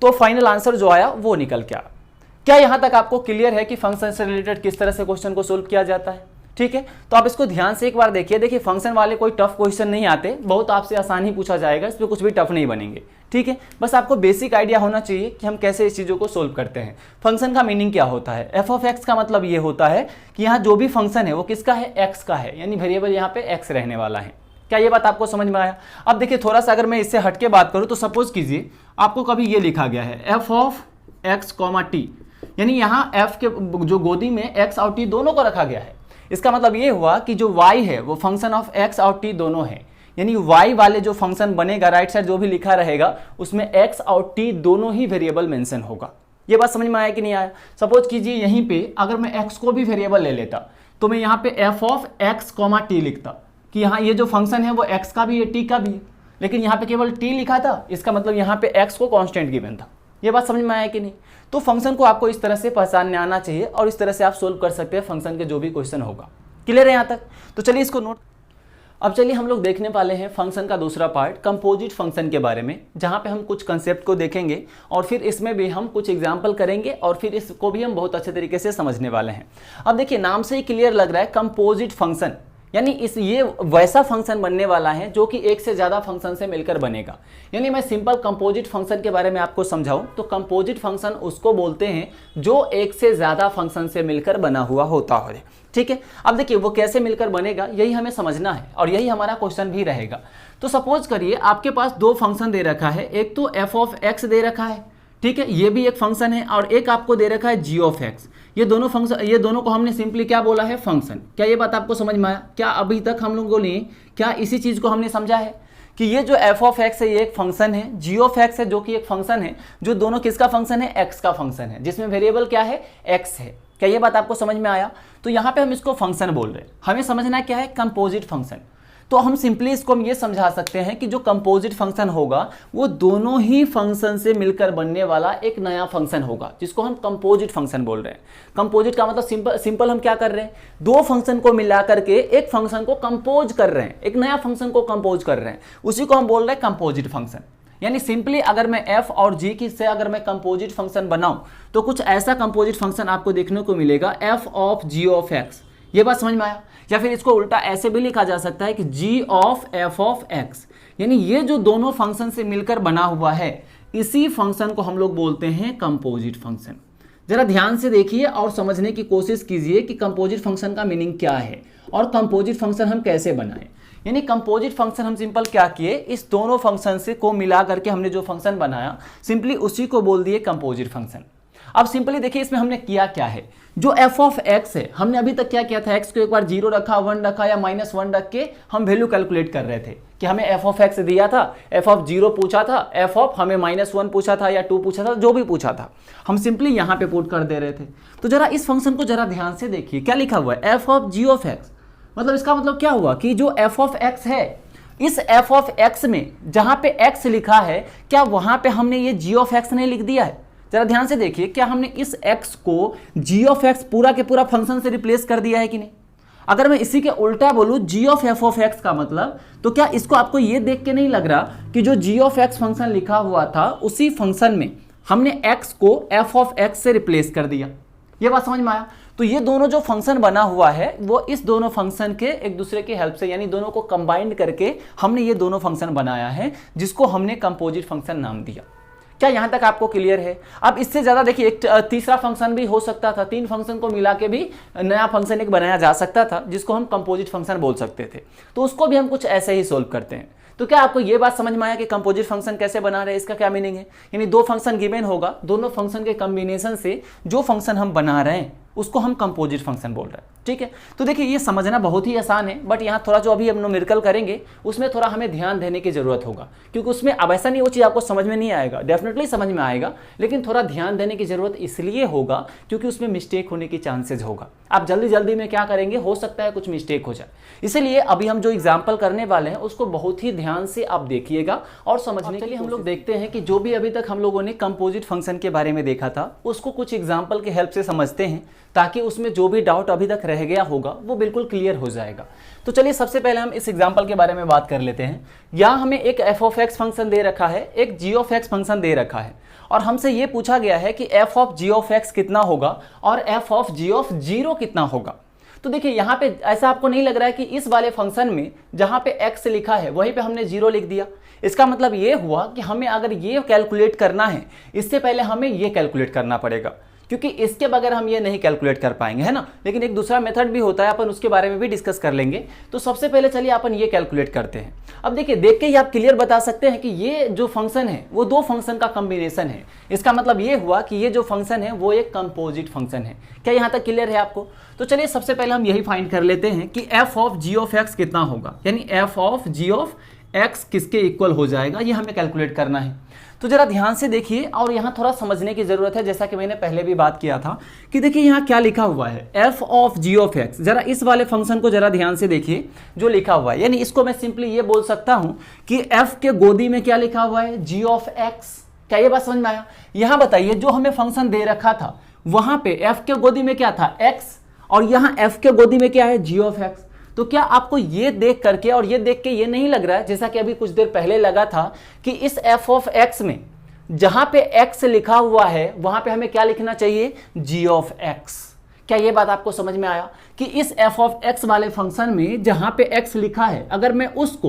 तो फाइनल आंसर जो आया वो निकल के आया। क्या यहाँ तक आपको क्लियर है कि फंक्शन से रिलेटेड किस तरह से क्वेश्चन को सोल्व किया जाता है। ठीक है, तो आप इसको ध्यान से एक बार देखिए। देखिए फंक्शन वाले कोई टफ क्वेश्चन नहीं आते, बहुत आपसे आसान ही पूछा जाएगा, इस पर कुछ भी टफ नहीं बनेंगे। ठीक है, बस आपको बेसिक आइडिया होना चाहिए कि हम कैसे इस चीज़ों को सोल्व करते हैं। फंक्शन का मीनिंग क्या होता है, एफ ऑफ एक्स का मतलब ये होता है कि यहाँ जो भी फंक्शन है वो किसका है, एक्स का है, यानी वेरिएबल यहाँ पे एक्स रहने वाला है। क्या ये बात आपको समझ में आया। अब देखिए थोड़ा सा अगर मैं इससे हटके बात करूँ तो सपोज कीजिए आपको कभी ये लिखा गया है F of x comma T, यानी यहाँ एफ के जो गोदी में एक्स और टी दोनों को रखा गया है। इसका मतलब ये हुआ कि जो y है वो फंक्शन ऑफ x और t दोनों है, यानी y वाले जो फंक्शन बनेगा राइट साइड जो भी लिखा रहेगा उसमें x और t दोनों ही वेरिएबल मेंशन होगा। ये बात समझ में आया कि नहीं आया? सपोज कीजिए यहीं पे अगर मैं x को भी वेरिएबल ले लेता तो मैं यहाँ पे f of x comma T लिखता कि यहाँ ये जो फंक्शन है वो x का भी है t का भी है, लेकिन यहाँ पे केवल t लिखा था, इसका मतलब यहाँ पे x को कांस्टेंट गिवन था। ये बात समझ में आया कि नहीं? तो फंक्शन को आपको इस तरह से पहचानने आना चाहिए और इस तरह से आप सोल्व कर सकते हैं फंक्शन के जो भी क्वेश्चन होगा। क्लियर है यहाँ तक? तो चलिए इसको नोट। अब चलिए हम लोग देखने वाले हैं फंक्शन का दूसरा पार्ट, कंपोजिट फंक्शन के बारे में, जहां पे हम कुछ कंसेप्ट को देखेंगे और फिर इसमें भी हम कुछ एग्जांपल करेंगे और फिर इसको भी हम बहुत अच्छे तरीके से समझने वाले हैं। अब देखिए नाम से ही क्लियर लग रहा है कंपोजिट फंक्शन, यानी ये वैसा फंक्शन बनने वाला है जो कि एक से ज़्यादा फंक्शन से मिलकर बनेगा। यानी मैं सिंपल कंपोजिट फंक्शन के बारे में आपको समझाऊं तो कंपोजिट फंक्शन उसको बोलते हैं जो एक से ज़्यादा फंक्शन से मिलकर बना हुआ होता है। ठीक है, अब देखिए वो कैसे मिलकर बनेगा यही हमें समझना है और यही हमारा क्वेश्चन भी रहेगा। तो सपोज करिए आपके पास दो फंक्शन दे रखा है, एक तो f ऑफ x दे रखा है, ठीक है, ये भी एक फंक्शन है, और एक आपको दे रखा है g ऑफ x। ये दोनों को हमने सिंपली क्या बोला है? फंक्शन। क्या ये बात आपको समझ में आया? क्या अभी तक हम लोगों ने क्या इसी चीज को हमने समझा है कि ये जो f ऑफ x है ये एक फंक्शन है, g ऑफ x है जो कि एक फंक्शन है, जो दोनों किसका फंक्शन है? x का फंक्शन है, जिसमें वेरिएबल क्या है? x है। क्या ये बात आपको समझ में आया? तो यहाँ पे हम इसको फंक्शन बोल रहे हैं, हमें समझना क्या है? Composite function. तो हम सिंपली इसको हम ये समझा सकते हैं कि जो कंपोजिट फंक्शन होगा वो दोनों ही फंक्शन से मिलकर बनने वाला एक नया फंक्शन होगा, जिसको हम कंपोजिट फंक्शन बोल रहे हैं। कंपोजिट का मतलब सिंपल हम क्या कर रहे हैं? दो फंक्शन को मिला करके एक फंक्शन को कंपोज कर रहे हैं, एक नया फंक्शन को कंपोज कर रहे हैं, उसी को हम बोल रहे हैं कंपोजिट फंक्शन। यानी सिंपली अगर मैं f और g की से अगर मैं कंपोजिट फंक्शन बनाऊं तो कुछ ऐसा कंपोजिट फंक्शन आपको देखने को मिलेगा, f of g of x। ये बात समझ में आया? या फिर इसको उल्टा ऐसे भी लिखा जा सकता है कि g of f of x। यानी ये जो दोनों फंक्शन से मिलकर बना हुआ है इसी फंक्शन को हम लोग बोलते हैं कंपोजिट फंक्शन। जरा ध्यान से देखिए और समझने की कोशिश कीजिए कि कंपोजिट फंक्शन का मीनिंग क्या है और कंपोजिट फंक्शन हम कैसे बनाएं। यानी कंपोजिट फंक्शन हम सिंपल क्या किए, इस दोनों फंक्शन से को मिला करके हमने जो फंक्शन बनाया सिंपली उसी को बोल दिए कंपोजिट फंक्शन। अब सिंपली देखिए इसमें हमने किया क्या है, जो f ऑफ x है हमने अभी तक क्या किया था? x को एक बार 0 रखा, 1 रखा या -1 रख के हम वैल्यू कैलकुलेट कर रहे थे कि हमें f ऑफ x दिया था, f ऑफ 0 पूछा था, f ऑफ हमें -1 पूछा था या 2 पूछा था, जो भी पूछा था हम सिंपली यहाँ पे पुट कर दे रहे थे। तो जरा इस फंक्शन को जरा ध्यान से देखिए, क्या लिखा हुआ है? f of g of x। मतलब इसका मतलब क्या हुआ कि जो f ऑफ x है, इस f ऑफ x में जहां पे x लिखा है क्या वहां पे हमने ये g ऑफ x नहीं लिख दिया है? जरा ध्यान से देखिए, क्या हमने इस x को g ऑफ x पूरा के पूरा फंक्शन से रिप्लेस कर दिया है कि नहीं? अगर मैं इसी के उल्टा बोलूं g of f of x का मतलब, तो क्या इसको आपको ये देख के नहीं लग रहा कि जो g ऑफ x फंक्शन लिखा हुआ था उसी फंक्शन में हमने x को f ऑफ x से रिप्लेस कर दिया? ये बात समझ में आया? तो ये दोनों जो फंक्शन बना हुआ है वो इस दोनों फंक्शन के एक दूसरे की हेल्प से, यानी दोनों को कंबाइंड करके हमने ये दोनों फंक्शन बनाया है, जिसको हमने कंपोजिट फंक्शन नाम दिया। क्या यहां तक आपको क्लियर है? अब इससे ज्यादा देखिए एक तीसरा फंक्शन भी हो सकता था, 3 फंक्शन को मिला के भी नया फंक्शन एक बनाया जा सकता था जिसको हम कंपोजिट फंक्शन बोल सकते थे। तो उसको भी हम कुछ ऐसे ही सोल्व करते हैं। तो क्या आपको ये बात समझ में आया कि कंपोजिट फंक्शन कैसे बना रहे हैं, इसका क्या मीनिंग है? यानी दो फंक्शन गिवन होगा, दोनों फंक्शन के कॉम्बिनेशन से जो फंक्शन हम बना रहे हैं उसको हम कंपोजिट फंक्शन बोल रहे हैं। ठीक है, तो देखिए ये समझना बहुत ही आसान है, बट यहाँ थोड़ा जो अभी हम न्यूमेरिकल करेंगे उसमें थोड़ा हमें ध्यान देने की जरूरत होगा, क्योंकि उसमें अब ऐसा नहीं वो चीज़ आपको समझ में नहीं आएगा, डेफिनेटली समझ में आएगा, लेकिन थोड़ा ध्यान देने की जरूरत इसलिए होगा क्योंकि उसमें मिस्टेक होने की चांसेज होगा। आप जल्दी में क्या करेंगे, हो सकता है कुछ मिस्टेक हो जाए, इसलिए अभी हम जो एग्जाम्पल करने वाले हैं उसको बहुत ही ध्यान से आप देखिएगा और समझने के लिए हम लोग देखते हैं कि जो भी अभी तक हम लोगों ने कंपोजिट फंक्शन के बारे में देखा था उसको कुछ एग्जाम्पल की हेल्प से समझते हैं, ताकि उसमें जो भी डाउट अभी तक रह गया होगा वो बिल्कुल क्लियर हो जाएगा। तो चलिए सबसे पहले हम इस एग्जांपल के बारे में बात कर लेते हैं। यहाँ हमें एक f ऑफ x फंक्शन दे रखा है, एक g ऑफ x फंक्शन दे रखा है, और हमसे ये पूछा गया है कि f of g of x कितना होगा और f ऑफ g ऑफ 0 कितना होगा। तो देखिए यहाँ पे ऐसा आपको नहीं लग रहा है कि इस वाले फंक्शन में जहाँ पे x लिखा है वहीं पे हमने 0 लिख दिया? इसका मतलब ये हुआ कि हमें अगर ये कैलकुलेट करना है इससे पहले हमें ये कैलकुलेट करना पड़ेगा, क्योंकि इसके बगैर हम ये नहीं कैलकुलेट कर पाएंगे, है ना। लेकिन एक दूसरा मेथड भी होता है, अपन उसके बारे में भी डिस्कस कर लेंगे। तो सबसे पहले चलिए अपन ये कैलकुलेट करते हैं। अब देखिए देख के ही आप क्लियर बता सकते हैं कि ये जो फंक्शन है वो दो फंक्शन का कॉम्बिनेशन है। इसका मतलब ये हुआ कि ये जो फंक्शन है वो एक कंपोजिट फंक्शन है। क्या यहाँ तक क्लियर है आपको? तो चलिए सबसे पहले हम यही फाइंड कर लेते हैं कि f of g of x कितना होगा, यानी f of g of x किसके इक्वल हो जाएगा, ये हमें कैलकुलेट करना है। तो जरा ध्यान से देखिए और यहाँ थोड़ा समझने की जरूरत है, जैसा कि मैंने पहले भी बात किया था कि देखिए यहाँ क्या लिखा हुआ है, f of g of x। जरा इस वाले फंक्शन को जरा ध्यान से देखिए जो लिखा हुआ है, यानी इसको मैं सिंपली ये बोल सकता हूँ कि f के गोदी में क्या लिखा हुआ है, g ऑफ x। क्या ये बात समझ में आया? यहाँ बताइए जो हमें फंक्शन दे रखा था वहां पे f के गोदी में क्या था, x, और यहाँ f के गोदी में क्या है, g ऑफ x। तो क्या आपको ये देख करके और ये देख के ये नहीं लग रहा है, जैसा कि अभी कुछ देर पहले लगा था, कि इस f ऑफ x में जहां पे x लिखा हुआ है वहां पे हमें क्या लिखना चाहिए, g ऑफ x। क्या ये बात आपको समझ में आया कि इस f ऑफ x वाले फंक्शन में जहां पे x लिखा है, अगर मैं उस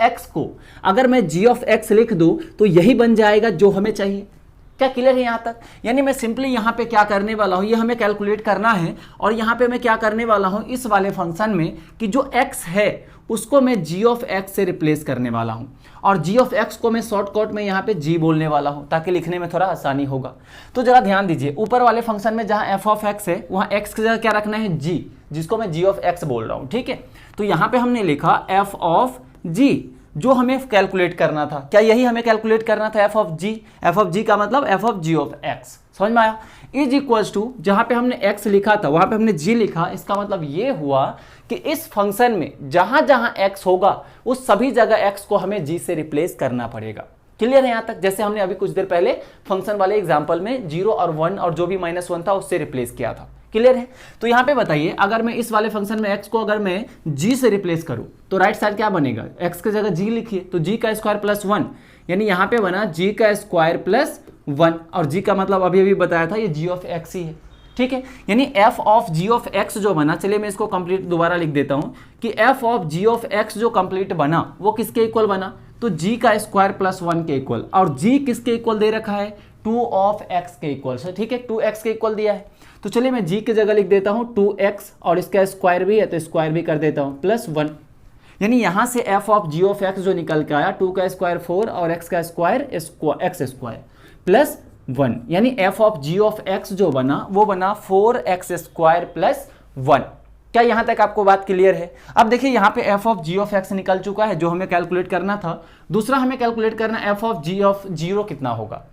x को अगर मैं g ऑफ x लिख दूं तो यही बन जाएगा जो हमें चाहिए। क्या क्लियर है यहाँ तक? यानी मैं सिंपली यहाँ पे क्या करने वाला हूँ, ये हमें कैलकुलेट करना है, और यहाँ पे मैं क्या करने वाला हूँ इस वाले फंक्शन में कि जो x है उसको मैं g ऑफ x से रिप्लेस करने वाला हूँ, और g ऑफ x को मैं शॉर्टकट में यहाँ पे g बोलने वाला हूँ ताकि लिखने में थोड़ा आसानी होगा। तो जरा ध्यान दीजिए, ऊपर वाले फंक्शन में जहाँ f ऑफ x है वहाँ x की जगह क्या रखना है, g, जिसको मैं g ऑफ x बोल रहा हूँ। ठीक है, तो यहाँ पे हमने लिखा f ऑफ g जो हमें कैलकुलेट करना था। क्या यही हमें कैलकुलेट करना था, f of g? f of g का मतलब f of g of x। समझ में आया? इज इक्वल्स टू जहां पे हमने x लिखा था वहां पे हमने g लिखा। इसका मतलब ये हुआ कि इस फंक्शन में जहां जहां x होगा उस सभी जगह x को हमें g से रिप्लेस करना पड़ेगा। क्लियर है यहाँ तक? जैसे हमने अभी कुछ देर पहले फंक्शन वाले एग्जाम्पल में 0 और 1 और जो भी -1 था उससे रिप्लेस किया था। क्लियर है? तो यहाँ पे बताइए, अगर मैं इस वाले फंक्शन में x को अगर मैं g से रिप्लेस करूं तो राइट साइड क्या बनेगा, x की जगह g लिखिए तो g का स्क्वायर प्लस 1, यानी यहाँ पे बना g का स्क्वायर प्लस 1, और g का मतलब अभी अभी बताया था ये g ऑफ x ही है। ठीक है, यानी f of g of x जो बना, चलिए मैं इसको कंप्लीट दोबारा लिख देता हूँ कि f of g of x जो कंप्लीट बना वो किसके इक्वल बना, तो g का स्क्वायर प्लस 1 के इक्वल, और g किसके इक्वल दे रखा है, 2 ऑफ x के इक्वल से। ठीक है, 2x के इक्वल दिया है, तो चलिए मैं g की जगह लिख देता हूं 2x, और इसका स्क्वायर भी है तो स्क्वायर भी कर देता हूं प्लस 1, यानी यहां से f of g of x जो निकल के आया 2 का स्क्वायर 4 और x का स्क्वायर x स्क्वायर प्लस 1, यानी f of g of x जो बना वो बना 4x स्क्वायर प्लस 1। क्या यहां तक आपको बात क्लियर है? अब देखिए यहाँ पे f of g of x निकल चुका है जो हमें कैलकुलेट करना था। दूसरा हमें कैलकुलेट करना f ऑफ g ऑफ 0 कितना होगा।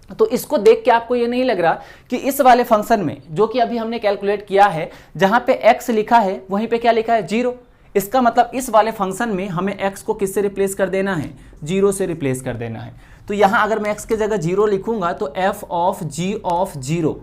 तो इसको देख के आपको ये नहीं लग रहा कि इस वाले फंक्शन में जो कि अभी हमने कैलकुलेट किया है जहां पे x लिखा है वहीं पे क्या लिखा है, 0। इसका मतलब इस वाले फंक्शन में हमें x को किससे रिप्लेस कर देना है, 0 से रिप्लेस कर देना है। तो यहां अगर मैं x की जगह 0 लिखूंगा तो f ऑफ g ऑफ 0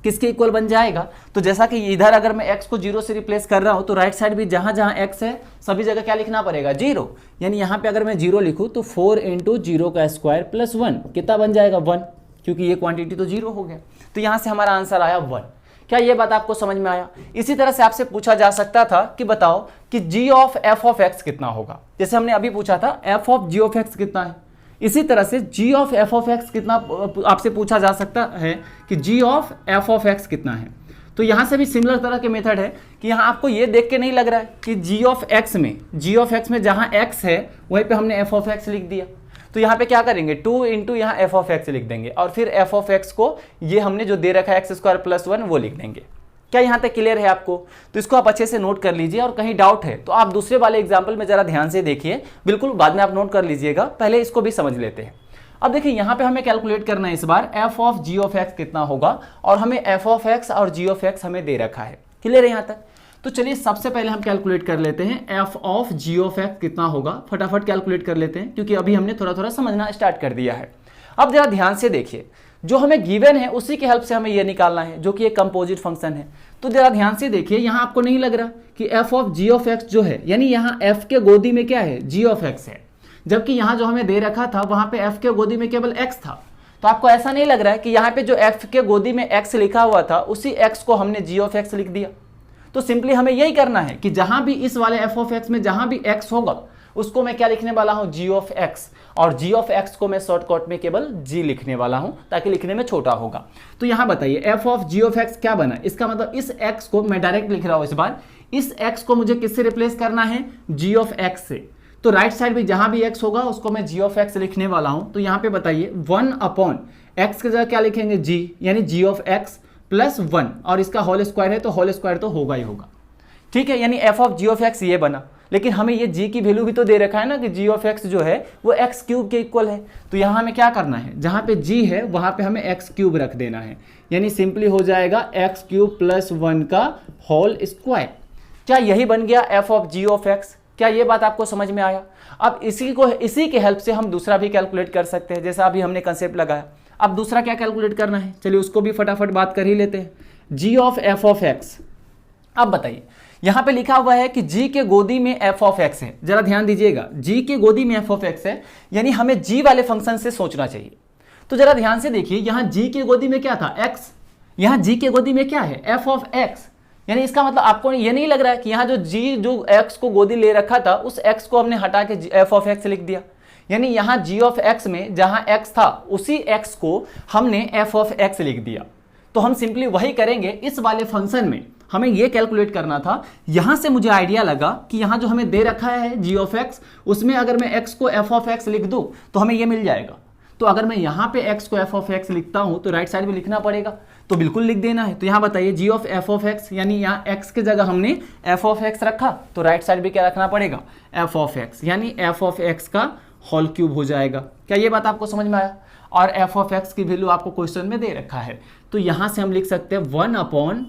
किसके इक्वल बन जाएगा, तो जैसा कि इधर अगर मैं x को 0 से रिप्लेस कर रहा हूं तो राइट साइड भी जहां जहां x है सभी जगह क्या लिखना पड़ेगा, 0। यानी यहां पे अगर मैं 0 लिखूं तो 4 इंटू 0 का स्क्वायर प्लस 1 कितना बन जाएगा, 1, क्योंकि ये क्वांटिटी तो 0 हो गया। तो यहां से हमारा आंसर आया 1। क्या ये बात आपको समझ में आया? इसी तरह से आपसे पूछा जा सकता था कि बताओ कि g of f of x कितना होगा, जैसे हमने अभी पूछा था f of g of x कितना है। इसी तरह से g of f of x कितना आपसे पूछा जा सकता है कि g of f of x कितना है। तो यहां से भी सिमिलर तरह के मेथड है कि यहां आपको ये देख के नहीं लग रहा है कि g ऑफ x में जहां x है वहीं पे हमने f ऑफ x लिख दिया। तो यहाँ पे क्या करेंगे, 2 इंटू यहाँ f ऑफ x लिख देंगे, और फिर f ऑफ x को ये हमने जो दे रखा है x स्क्वायर प्लस 1 वो लिख देंगे। क्या यहाँ तक क्लियर है आपको? तो इसको आप अच्छे से नोट कर लीजिए, और कहीं डाउट है तो आप दूसरे वाले एग्जाम्पल में जरा ध्यान से देखिए, बिल्कुल बाद में आप नोट कर लीजिएगा, पहले इसको भी समझ लेते हैं। अब देखिए यहाँ पे हमें कैलकुलेट करना है इस बार f of g of x कितना होगा, और हमें f ऑफ x और g ऑफ x हमें दे रखा है। क्लियर है यहाँ तक? तो चलिए सबसे पहले हम कैलकुलेट कर लेते हैं f of g of x कितना होगा। फटाफट कैलकुलेट कर लेते हैं क्योंकि अभी हमने थोड़ा थोड़ा समझना स्टार्ट कर दिया है। अब जरा ध्यान से देखिए, जो हमें गिवन है उसी की हेल्प से हमें ये निकालना है जो कि एक कंपोजिट फंक्शन है। तो जरा ध्यान से देखिए, यहाँ आपको नहीं लग रहा कि f of g of x जो है, यानी यहाँ f के गोदी में क्या है, g ऑफ x है, जबकि यहाँ जो हमें दे रखा था वहां पे f के गोदी में केवल x था। तो आपको ऐसा नहीं लग रहा है कि यहाँ पे जो f के गोदी में x लिखा हुआ था उसी x को हमने g ऑफ x लिख दिया। तो सिंपली हमें यही करना है कि जहां भी इस वाले f ऑफ x में जहां भी x होगा उसको मैं क्या लिखने वाला हूं, g ऑफ x, और g ऑफ x को मैं शॉर्टकट में केवल g लिखने वाला हूं ताकि लिखने में छोटा होगा। तो यहां बताइए f of g of x क्या बना, इसका मतलब इस x को मैं डायरेक्ट लिख रहा हूं, इस बार इस x को मुझे किससे रिप्लेस करना है, g ऑफ x से। तो राइट साइड भी जहां भी x होगा उसको मैं g ऑफ x लिखने वाला हूं। तो यहाँ पे बताइए 1 अपॉन x की जगह क्या लिखेंगे, g, यानी g ऑफ x प्लस 1, और इसका होल स्क्वायर है तो होल स्क्वायर तो होगा ही होगा। ठीक है, यानी f of g of x ये बना। लेकिन हमें ये g की वैल्यू भी तो दे रखा है ना कि g ऑफ x जो है वो x क्यूब के इक्वल है। तो यहाँ हमें क्या करना है, जहाँ पे g है वहाँ पे हमें x क्यूब रख देना है, यानी सिंपली हो जाएगा x क्यूब प्लस 1 का होल स्क्वायर। क्या यही बन गया f of g of x? क्या ये बात आपको समझ में आया? अब इसी के हेल्प से हम दूसरा भी कैलकुलेट कर सकते हैं, जैसा अभी हमने कंसेप्ट लगाया। अब दूसरा क्या कैलकुलेट करना है, चलिए उसको भी फटाफट बात कर ही लेते हैं। g of f of x। अब बताइए, यहाँ पे लिखा हुआ है कि g के गोदी में f ऑफ x है। जरा ध्यान दीजिएगा, g के गोदी में f ऑफ x है, यानी हमें g वाले फंक्शन से सोचना चाहिए। तो जरा ध्यान से देखिए, यहाँ g के गोदी में क्या था, x, यहाँ g के गोदी में क्या है, f ऑफ x। यानी इसका मतलब आपको ये नहीं लग रहा है कि यहाँ जो g जो x को गोदी ले रखा था उस x को हमने हटा के f ऑफ x लिख दिया। यानी यहाँ g ऑफ x में जहाँ x था उसी x को हमने f ऑफ x लिख दिया। तो हम सिंपली वही करेंगे इस वाले फंक्शन में। हमें ये कैलकुलेट करना था, यहाँ से मुझे आइडिया लगा कि यहाँ जो हमें दे रखा है g ऑफ x, उसमें अगर मैं x को f ऑफ x लिख दूँ तो हमें ये मिल जाएगा। तो अगर मैं यहाँ पे x को f ऑफ x लिखता हूँ तो राइट साइड में लिखना पड़ेगा, तो बिल्कुल लिख देना है। तो यहाँ बताइए g of f of x, यानी यहाँ x की जगह हमने f ऑफ x रखा, तो राइट साइड भी क्या रखना पड़ेगा, f ऑफ x, यानी f ऑफ x का होल क्यूब हो जाएगा। क्या ये बात आपको समझ में आया? और f ऑफ x की वैल्यू आपको क्वेश्चन में दे रखा है, तो यहाँ से हम लिख सकते हैं 1 अपॉन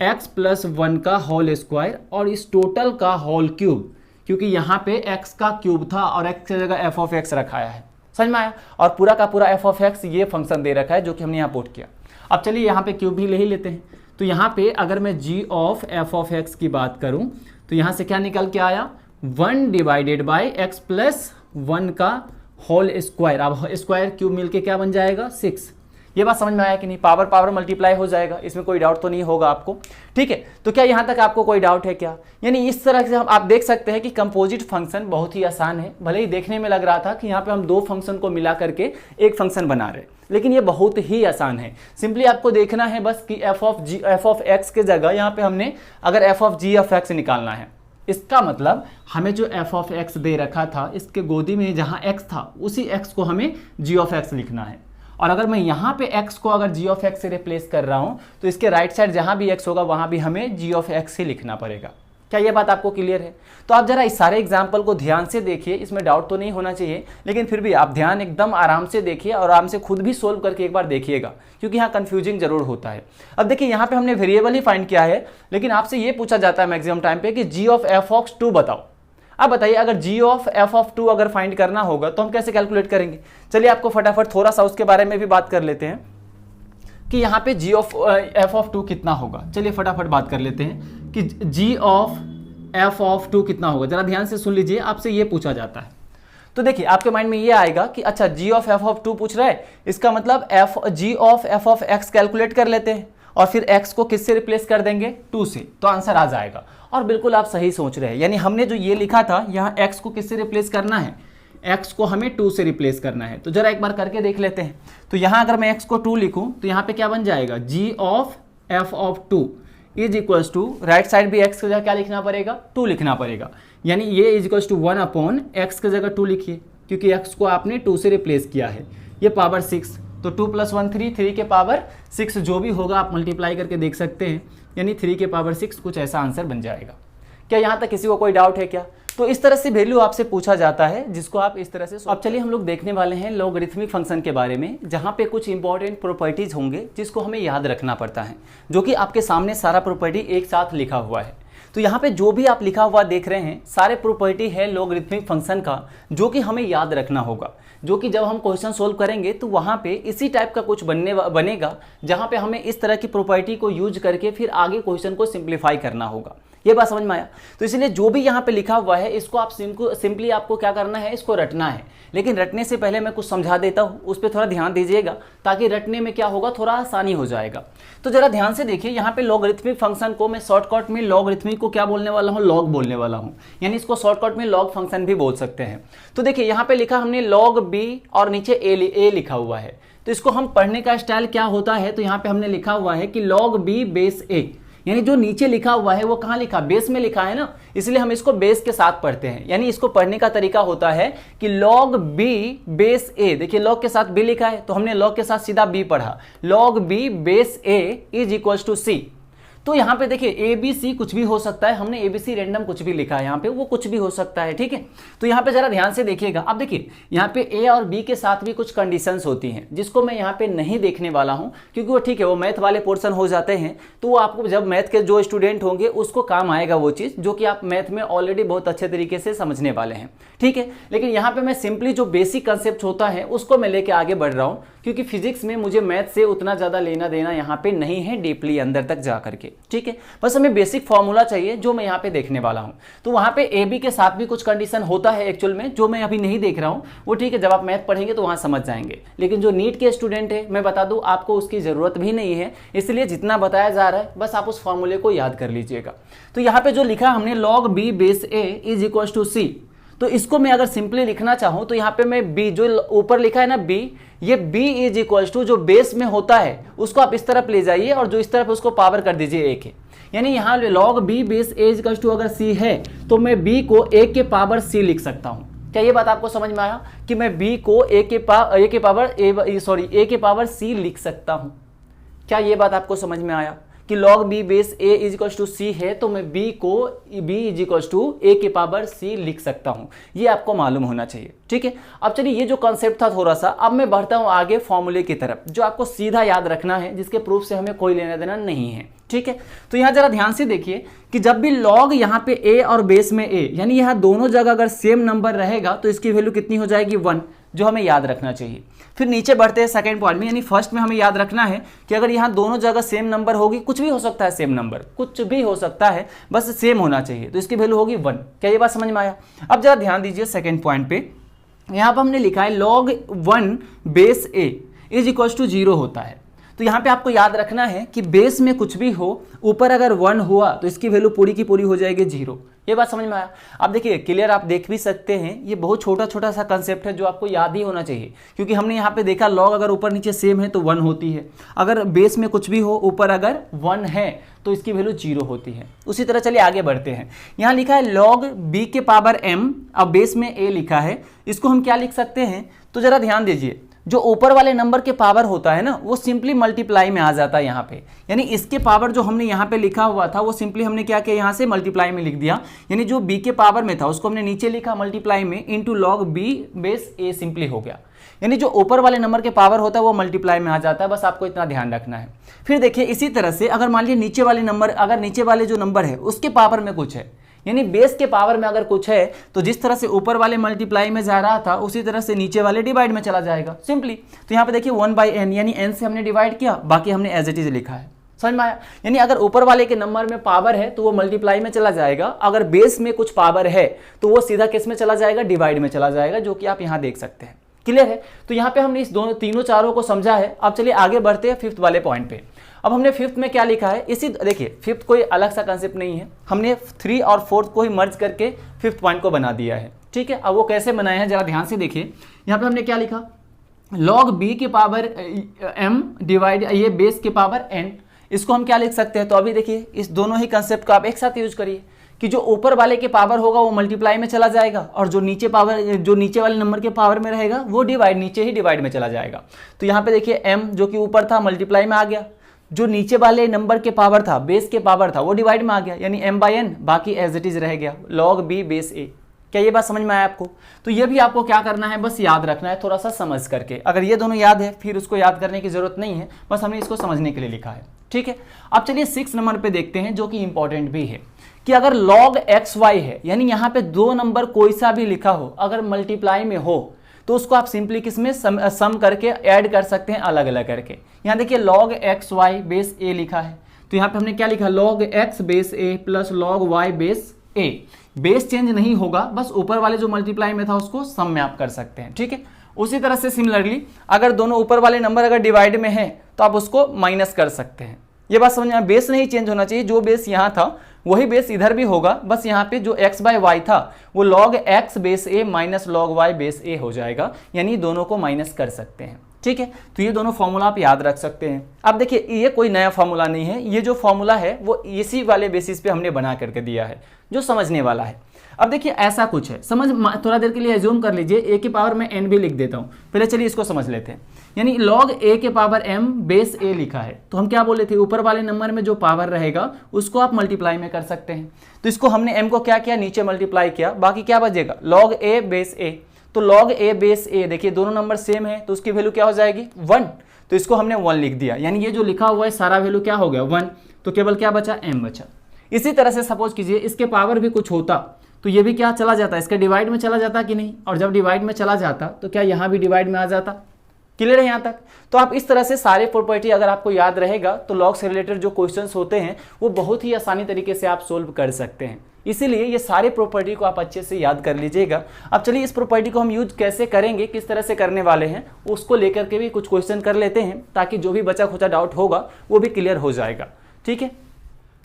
x प्लस 1 का होल स्क्वायर और इस टोटल का होल क्यूब, क्योंकि यहाँ पे x का क्यूब था और x की जगह f ऑफ x रखाया है। समझ में आया? और पूरा का पूरा f ऑफ x ये फंक्शन दे रखा है जो कि हमने यहाँ पुट किया। अब चलिए यहाँ पे क्यूब भी ले ही लेते हैं। तो यहाँ पे अगर मैं g of f of x की बात करूँ तो यहाँ से क्या निकल के आया, 1 डिवाइडेड बाई x प्लस 1 का होल स्क्वायर। अब स्क्वायर क्यूब मिलके क्या बन जाएगा, 6। ये बात समझ में आया कि नहीं? पावर पावर मल्टीप्लाई हो जाएगा, इसमें कोई डाउट तो नहीं होगा आपको। ठीक है, तो क्या यहाँ तक आपको कोई डाउट है क्या? यानी इस तरह से हम आप देख सकते हैं कि कंपोजिट फंक्शन बहुत ही आसान है। भले ही देखने में लग रहा था कि यहाँ पे हम दो फंक्शन को मिला करके एक फंक्शन बना रहे, लेकिन ये बहुत ही आसान है। सिंपली आपको देखना है बस कि f ऑफ x के जगह यहाँ पे हमने अगर f of g of x निकालना है, इसका मतलब हमें जो f ऑफ x दे रखा था इसके गोदी में जहाँ x था उसी x को हमें g ऑफ x लिखना है। और अगर मैं यहाँ पे x को अगर g ऑफ x से रिप्लेस कर रहा हूँ तो इसके राइट साइड जहाँ भी x होगा वहाँ भी हमें g ऑफ x ही लिखना पड़ेगा। क्या ये बात आपको क्लियर है? तो आप जरा इस सारे एग्जाम्पल को ध्यान से देखिए, इसमें डाउट तो नहीं होना चाहिए, लेकिन फिर भी आप ध्यान एकदम आराम से देखिए और आराम से खुद भी सोल्व करके एक बार देखिएगा, क्योंकि यहाँ कंफ्यूजिंग जरूर होता है। अब देखिए यहाँ पे हमने वेरिएबल ही फाइंड किया है, लेकिन आपसे ये पूछा जाता है मैक्सिमम टाइम पे कि g ऑफ f ऑफ 2 बताओ। अब बताइए अगर g ऑफ f ऑफ 2 अगर फाइंड करना होगा तो हम कैसे कैलकुलेट करेंगे? चलिए आपको फटाफट थोड़ा सा उसके बारे में भी बात कर लेते हैं कि यहाँ पे g ऑफ f ऑफ 2 कितना होगा। चलिए फटाफट बात कर लेते हैं कि g ऑफ f ऑफ 2 कितना होगा। जरा ध्यान से सुन लीजिए, आपसे ये पूछा जाता है। तो देखिए आपके माइंड में ये आएगा कि अच्छा g ऑफ f ऑफ 2 पूछ रहा है, इसका मतलब g of f of x calculate कर लेते हैं और फिर x को किससे रिप्लेस कर देंगे, 2 से, तो आंसर आ जाएगा। और बिल्कुल आप सही सोच रहे हैं, यानी हमने जो ये लिखा था यहाँ x को किससे रिप्लेस करना है, x को हमें 2 से रिप्लेस करना है। तो जरा एक बार करके देख लेते हैं। तो यहाँ अगर मैं x को 2 लिखूँ तो यहाँ पे क्या बन जाएगा, g of f of 2 is equals to, right side भी x की जगह क्या लिखना पड़ेगा, 2 लिखना पड़ेगा। यानी ये is equals to 1 upon x की जगह 2 लिखिए, क्योंकि x को आपने 2 से रिप्लेस किया है। ये पावर 6, तो 2 + 1 3, 3 के पावर 6 जो भी होगा आप मल्टीप्लाई करके देख सकते हैं, यानी 3 के पावर 6 कुछ ऐसा आंसर बन जाएगा। क्या यहाँ तक किसी को कोई डाउट है क्या? तो इस तरह से वैल्यू आपसे पूछा जाता है जिसको आप इस तरह से। अब चलिए हम लोग देखने वाले हैं लॉगरिथमिक फंक्शन के बारे में, जहाँ पे कुछ इंपॉर्टेंट प्रॉपर्टीज होंगे जिसको हमें याद रखना पड़ता है, जो कि आपके सामने सारा प्रॉपर्टी एक साथ लिखा हुआ है। तो यहाँ पे जो भी आप लिखा हुआ देख रहे हैं सारे प्रॉपर्टी है लॉगरिथमिक फंक्शन का, जो कि हमें याद रखना होगा, जो कि जब हम क्वेश्चन सोल्व करेंगे तो वहाँ पे इसी टाइप का कुछ बनेगा, जहाँ पे हमें इस तरह की प्रॉपर्टी को यूज करके फिर आगे क्वेश्चन को सिंप्लीफाई करना होगा। ये बात समझ में आया? तो इसलिए जो भी यहाँ पे लिखा हुआ है इसको आप सिंपली आपको क्या करना है, इसको रटना है। लेकिन रटने से पहले मैं कुछ समझा देता हूँ, उस पर थोड़ा ध्यान दीजिएगा, ताकि रटने में क्या होगा, थोड़ा आसानी हो जाएगा। तो जरा ध्यान से देखिए, यहाँ पे लॉगरिथमिक फंक्शन को मैं शॉर्टकट में लॉगरिथमिक को क्या बोलने वाला हूँ, लॉग बोलने वाला हूँ, यानी इसको शॉर्टकट में लॉग फंक्शन भी बोल सकते हैं। तो देखिए यहाँ पे लिखा हमने log b और नीचे a लिखा हुआ है। तो इसको हम पढ़ने का स्टाइल क्या होता है, तो यहाँ पे हमने लिखा हुआ है कि log b बेस a, यानी जो नीचे लिखा हुआ है वो कहाँ लिखा, बेस में लिखा है ना, इसलिए हम इसको बेस के साथ पढ़ते हैं। यानी इसको पढ़ने का तरीका होता है कि log b बेस a, देखिए log के साथ b लिखा है तो हमने log के साथ सीधा b पढ़ा, log b base a is equals to c। तो यहाँ पे देखिए ए बी सी कुछ भी हो सकता है, हमने ए बी सी रैंडम कुछ भी लिखा है यहाँ पे, वो कुछ भी हो सकता है, ठीक है। तो यहाँ पे जरा ध्यान से देखिएगा। अब देखिए यहाँ पे ए और बी के साथ भी कुछ कंडीशंस होती हैं जिसको मैं यहाँ पे नहीं देखने वाला हूँ, क्योंकि वो ठीक है वो मैथ वाले पोर्शन हो जाते हैं, तो वो आपको जब मैथ के जो स्टूडेंट होंगे उसको काम आएगा वो चीज़ जो कि आप मैथ में ऑलरेडी बहुत अच्छे तरीके से समझने वाले हैं, ठीक है। लेकिन यहाँ पे मैं सिंपली जो बेसिक कंसेप्ट होता है उसको मैं लेके आगे बढ़ रहा हूँ, क्योंकि फिजिक्स में मुझे मैथ से उतना ज़्यादा लेना देना यहाँ पे नहीं है डीपली अंदर तक जा करके, ठीक है। बस हमें बेसिक फॉर्मूला चाहिए जो मैं यहाँ पे देखने वाला हूँ। तो वहाँ पे ए बी के साथ भी कुछ कंडीशन होता है एक्चुअल में, जो मैं अभी नहीं देख रहा हूँ, वो ठीक है जब आप मैथ पढ़ेंगे तो वहाँ समझ जाएंगे। लेकिन जो नीट के स्टूडेंट है मैं बता दूँ आपको उसकी ज़रूरत भी नहीं है, इसलिए जितना बताया जा रहा है बस आप उस फॉर्मूले को याद कर लीजिएगा। तो यहाँ पे जो लिखा हमने log b base a is equal to C, तो इसको मैं अगर सिंपली लिखना चाहूँ तो यहाँ पे मैं b जो ऊपर लिखा है ना b, ये b इज इक्वल टू जो बेस में होता है उसको आप इस तरफ ले जाइए और जो इस तरफ उसको पावर कर दीजिए a के। यानी यहाँ log b base a is equal to अगर c है तो मैं b को a के पावर c लिख सकता हूँ। क्या ये बात आपको समझ में आया कि मैं b को a के पावर c लिख सकता हूँ? क्या ये बात आपको समझ में आया कि log b base a is equal to c है तो मैं b को b is equal to a के पावर c लिख सकता हूं? ये आपको मालूम होना चाहिए, ठीक है। अब चलिए ये जो कॉन्सेप्ट था थोड़ा सा, अब मैं बढ़ता हूं आगे फॉर्मूले की तरफ जो आपको सीधा याद रखना है, जिसके प्रूफ से हमें कोई लेना देना नहीं है, ठीक है। तो यहाँ जरा ध्यान से देखिए कि जब भी log यहाँ पे a और बेस में a, यानी यहाँ दोनों जगह अगर सेम नंबर रहेगा तो इसकी वैल्यू कितनी हो जाएगी 1, जो हमें याद रखना चाहिए। फिर नीचे बढ़ते हैं सेकंड पॉइंट में, यानी फर्स्ट में हमें याद रखना है कि अगर यहाँ दोनों जगह सेम नंबर होगी, कुछ भी हो सकता है सेम नंबर, कुछ भी हो सकता है, बस सेम होना चाहिए, तो इसकी वैल्यू होगी 1। क्या ये बात समझ में आया? अब जरा ध्यान दीजिए सेकंड पॉइंट पे, यहाँ पर हमने लिखा है log 1 base a is equal to 0 होता है। तो यहाँ पे आपको याद रखना है कि बेस में कुछ भी हो, ऊपर अगर 1 हुआ तो इसकी वैल्यू पूरी की पूरी हो जाएगी 0। ये बात समझ में आया? अब देखिए क्लियर आप देख भी सकते हैं, ये बहुत छोटा छोटा सा कंसेप्ट है जो आपको याद ही होना चाहिए, क्योंकि हमने यहाँ पे देखा log अगर ऊपर नीचे सेम है तो 1 होती है, अगर बेस में कुछ भी हो ऊपर अगर 1 है तो इसकी वैल्यू 0 होती है। उसी तरह चलिए आगे बढ़ते हैं। यहाँ लिखा है log b के पावर m, अब बेस में a लिखा है, इसको हम क्या लिख सकते हैं? तो जरा ध्यान दीजिए, जो ऊपर वाले नंबर के पावर होता है ना वो सिंपली मल्टीप्लाई में आ जाता है यहाँ पे, यानी इसके पावर जो हमने यहाँ पे लिखा हुआ था वो सिंपली हमने क्या किया यहाँ से मल्टीप्लाई में लिख दिया, यानी जो b के पावर में था उसको हमने नीचे लिखा मल्टीप्लाई में into log b base a simply हो गया। यानी जो ऊपर वाले नंबर के पावर होता है वो मल्टीप्लाई में आ जाता है, बस आपको इतना ध्यान रखना है। फिर देखिए इसी तरह से अगर मान लीजिए नीचे वाले नंबर, अगर नीचे वाले जो नंबर है उसके पावर में कुछ है, यानी बेस के पावर में अगर कुछ है तो जिस तरह से ऊपर वाले मल्टीप्लाई में जा रहा था उसी तरह से नीचे वाले डिवाइड में चला जाएगा सिंपली। तो यहाँ पे देखिए 1/n, यानी n से हमने डिवाइड किया, बाकी हमने एज इट इज लिखा है। समझ में आया? यानी अगर ऊपर वाले के नंबर में पावर है तो वो मल्टीप्लाई में चला जाएगा, अगर बेस में कुछ पावर है तो वो सीधा किस में चला जाएगा? डिवाइड में चला जाएगा, जो कि आप यहाँ देख सकते हैं। क्लियर है? तो यहाँ पे हमने इस दोनों तीनों चारों को समझा है। अब चलिए आगे बढ़ते हैं फिफ्थ वाले पॉइंट पे। अब हमने फिफ्थ में क्या लिखा है, इसी देखिए फिफ्थ कोई अलग सा कंसेप्ट नहीं है, हमने 3 और 4 को ही मर्ज करके फिफ्थ पॉइंट को बना दिया है, ठीक है। अब वो कैसे बनाए हैं जरा ध्यान से देखिए। यहाँ पे हमने क्या लिखा, log b के पावर m डिवाइड ये बेस के पावर n, इसको हम क्या लिख सकते हैं? तो अभी देखिए इस दोनों ही कंसेप्ट को आप एक साथ यूज करिए कि जो ऊपर वाले के पावर होगा वो मल्टीप्लाई में चला जाएगा और जो नीचे वाले नंबर के पावर में रहेगा वो नीचे ही डिवाइड में चला जाएगा। तो यहाँ पे देखिए m जो कि ऊपर था मल्टीप्लाई में आ गया, जो नीचे वाले नंबर के पावर था, बेस के पावर था, वो डिवाइड में आ गया, यानी m/n, बाकी एज इट इज रह गया log b बेस a। क्या ये बात समझ में आया आपको? तो ये भी आपको क्या करना है, बस याद रखना है थोड़ा सा समझ करके। अगर ये दोनों याद है फिर उसको याद करने की जरूरत नहीं है, बस हमने इसको समझने के लिए लिखा है, ठीक है। अब चलिए 6 नंबर पे देखते हैं जो कि इंपॉर्टेंट भी है कि अगर log xy है, यानी यहाँ पे 2 नंबर कोई सा भी लिखा हो, अगर मल्टीप्लाई में हो तो उसको आप सिंपली किसमें सम करके ऐड कर सकते हैं अलग अलग करके। यहाँ देखिए log xy बेस a लिखा है, तो यहाँ पे हमने क्या लिखा, log x base a plus log y base a। Base change नहीं होगा, बस ऊपर वाले जो मल्टीप्लाई में था उसको सम में आप कर सकते हैं, ठीक है। उसी तरह से सिमिलरली अगर दोनों ऊपर वाले नंबर अगर डिवाइड में है तो आप उसको माइनस कर सकते हैं। ये बात समझ में, बेस नहीं चेंज होना चाहिए, जो बेस यहाँ था वही बेस इधर भी होगा, बस यहाँ पे जो x/y था वो log x base a minus log y base a हो जाएगा, यानी दोनों को माइनस कर सकते हैं, ठीक है। तो ये दोनों फॉर्मूला आप याद रख सकते हैं। अब देखिए ये कोई नया फॉर्मूला नहीं है, ये जो फॉर्मूला है वो इसी वाले बेसिस पे हमने बना करके दिया है जो समझने वाला है। अब देखिए ऐसा कुछ है, थोड़ा देर के लिए एज्यूम कर लीजिए a की पावर में n भी लिख देता हूँ, पहले चलिए इसको समझ लेते हैं। यानी log a के पावर m बेस a लिखा है, तो हम क्या बोले थे, ऊपर वाले नंबर में जो पावर रहेगा उसको आप मल्टीप्लाई में कर सकते हैं। तो इसको हमने m को क्या किया, नीचे मल्टीप्लाई किया, बाकी क्या बचेगा log a बेस a। तो log a बेस a, देखिए दोनों नंबर सेम है तो उसकी वैल्यू क्या हो जाएगी 1, तो इसको हमने 1 लिख दिया, यानी ये जो लिखा हुआ है सारा वैल्यू क्या हो गया 1, तो केवल क्या बचा m बचा। इसी तरह से सपोज कीजिए इसके पावर भी कुछ होता तो ये भी क्या चला जाता, इसके डिवाइड में चला जाता कि नहीं, और जब डिवाइड में चला जाता तो क्या यहाँ भी डिवाइड में आ जाता। क्लियर है यहाँ तक। तो आप इस तरह से सारे प्रॉपर्टी अगर आपको याद रहेगा तो लॉग से रिलेटेड जो क्वेश्चंस होते हैं वो बहुत ही आसानी तरीके से आप सोल्व कर सकते हैं। इसीलिए ये सारे प्रॉपर्टी को आप अच्छे से याद कर लीजिएगा। अब चलिए इस प्रॉपर्टी को हम यूज कैसे करेंगे, किस तरह से करने वाले हैं, उसको लेकर के भी कुछ क्वेश्चन कर लेते हैं ताकि जो भी बचा खुचा डाउट होगा वो भी क्लियर हो जाएगा। ठीक है,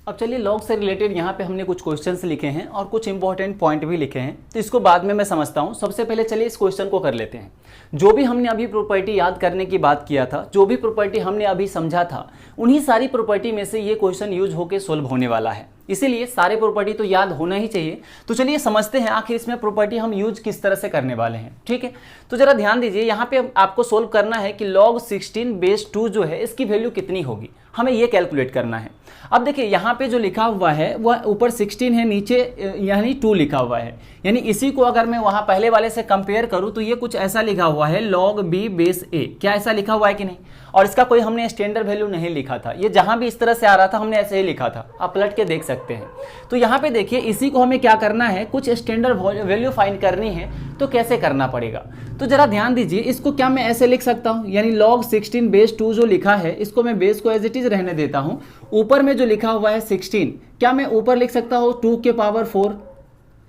अब चलिए लॉग से रिलेटेड यहाँ पे हमने कुछ क्वेश्चंस लिखे हैं और कुछ इंपॉर्टेंट पॉइंट भी लिखे हैं, तो इसको बाद में मैं समझता हूँ। सबसे पहले चलिए इस क्वेश्चन को कर लेते हैं। जो भी हमने अभी प्रॉपर्टी याद करने की बात किया था, जो भी प्रॉपर्टी हमने अभी समझा था, उन्हीं सारी प्रॉपर्टी में से ये क्वेश्चन यूज होकर सोल्व होने वाला है। इसीलिए सारे प्रॉपर्टी तो याद होना ही चाहिए। तो चलिए समझते हैं आखिर इसमें प्रॉपर्टी हम यूज किस तरह से करने वाले हैं। ठीक है, तो जरा ध्यान दीजिए, यहाँ पे आपको सोल्व करना है कि log 16 बेस 2 जो है इसकी वैल्यू कितनी होगी, हमें ये कैलकुलेट करना है। अब देखिए यहाँ पे जो लिखा हुआ है वह ऊपर 16 है, नीचे यानी 2 लिखा हुआ है, यानी इसी को अगर मैं वहाँ पहले वाले से कंपेयर करूँ तो ये कुछ ऐसा लिखा हुआ है log b बेस a। क्या ऐसा लिखा हुआ है कि नहीं, और इसका कोई हमने स्टैंडर्ड वैल्यू नहीं लिखा था, ये जहाँ भी इस तरह से आ रहा था हमने ऐसे ही लिखा था, आप पलट के देख सकते हैं। तो यहाँ पे देखिए इसी को हमें क्या करना है, कुछ स्टैंडर्ड वैल्यू फाइंड करनी है, तो कैसे करना पड़ेगा। तो जरा ध्यान दीजिए, इसको क्या मैं ऐसे लिख सकता हूँ, यानी log 16 बेस 2 जो लिखा है इसको मैं बेस को एज इट इज रहने देता हूँ। ऊपर में जो लिखा हुआ है 16, क्या मैं ऊपर लिख सकता हूँ 2 के पावर 4,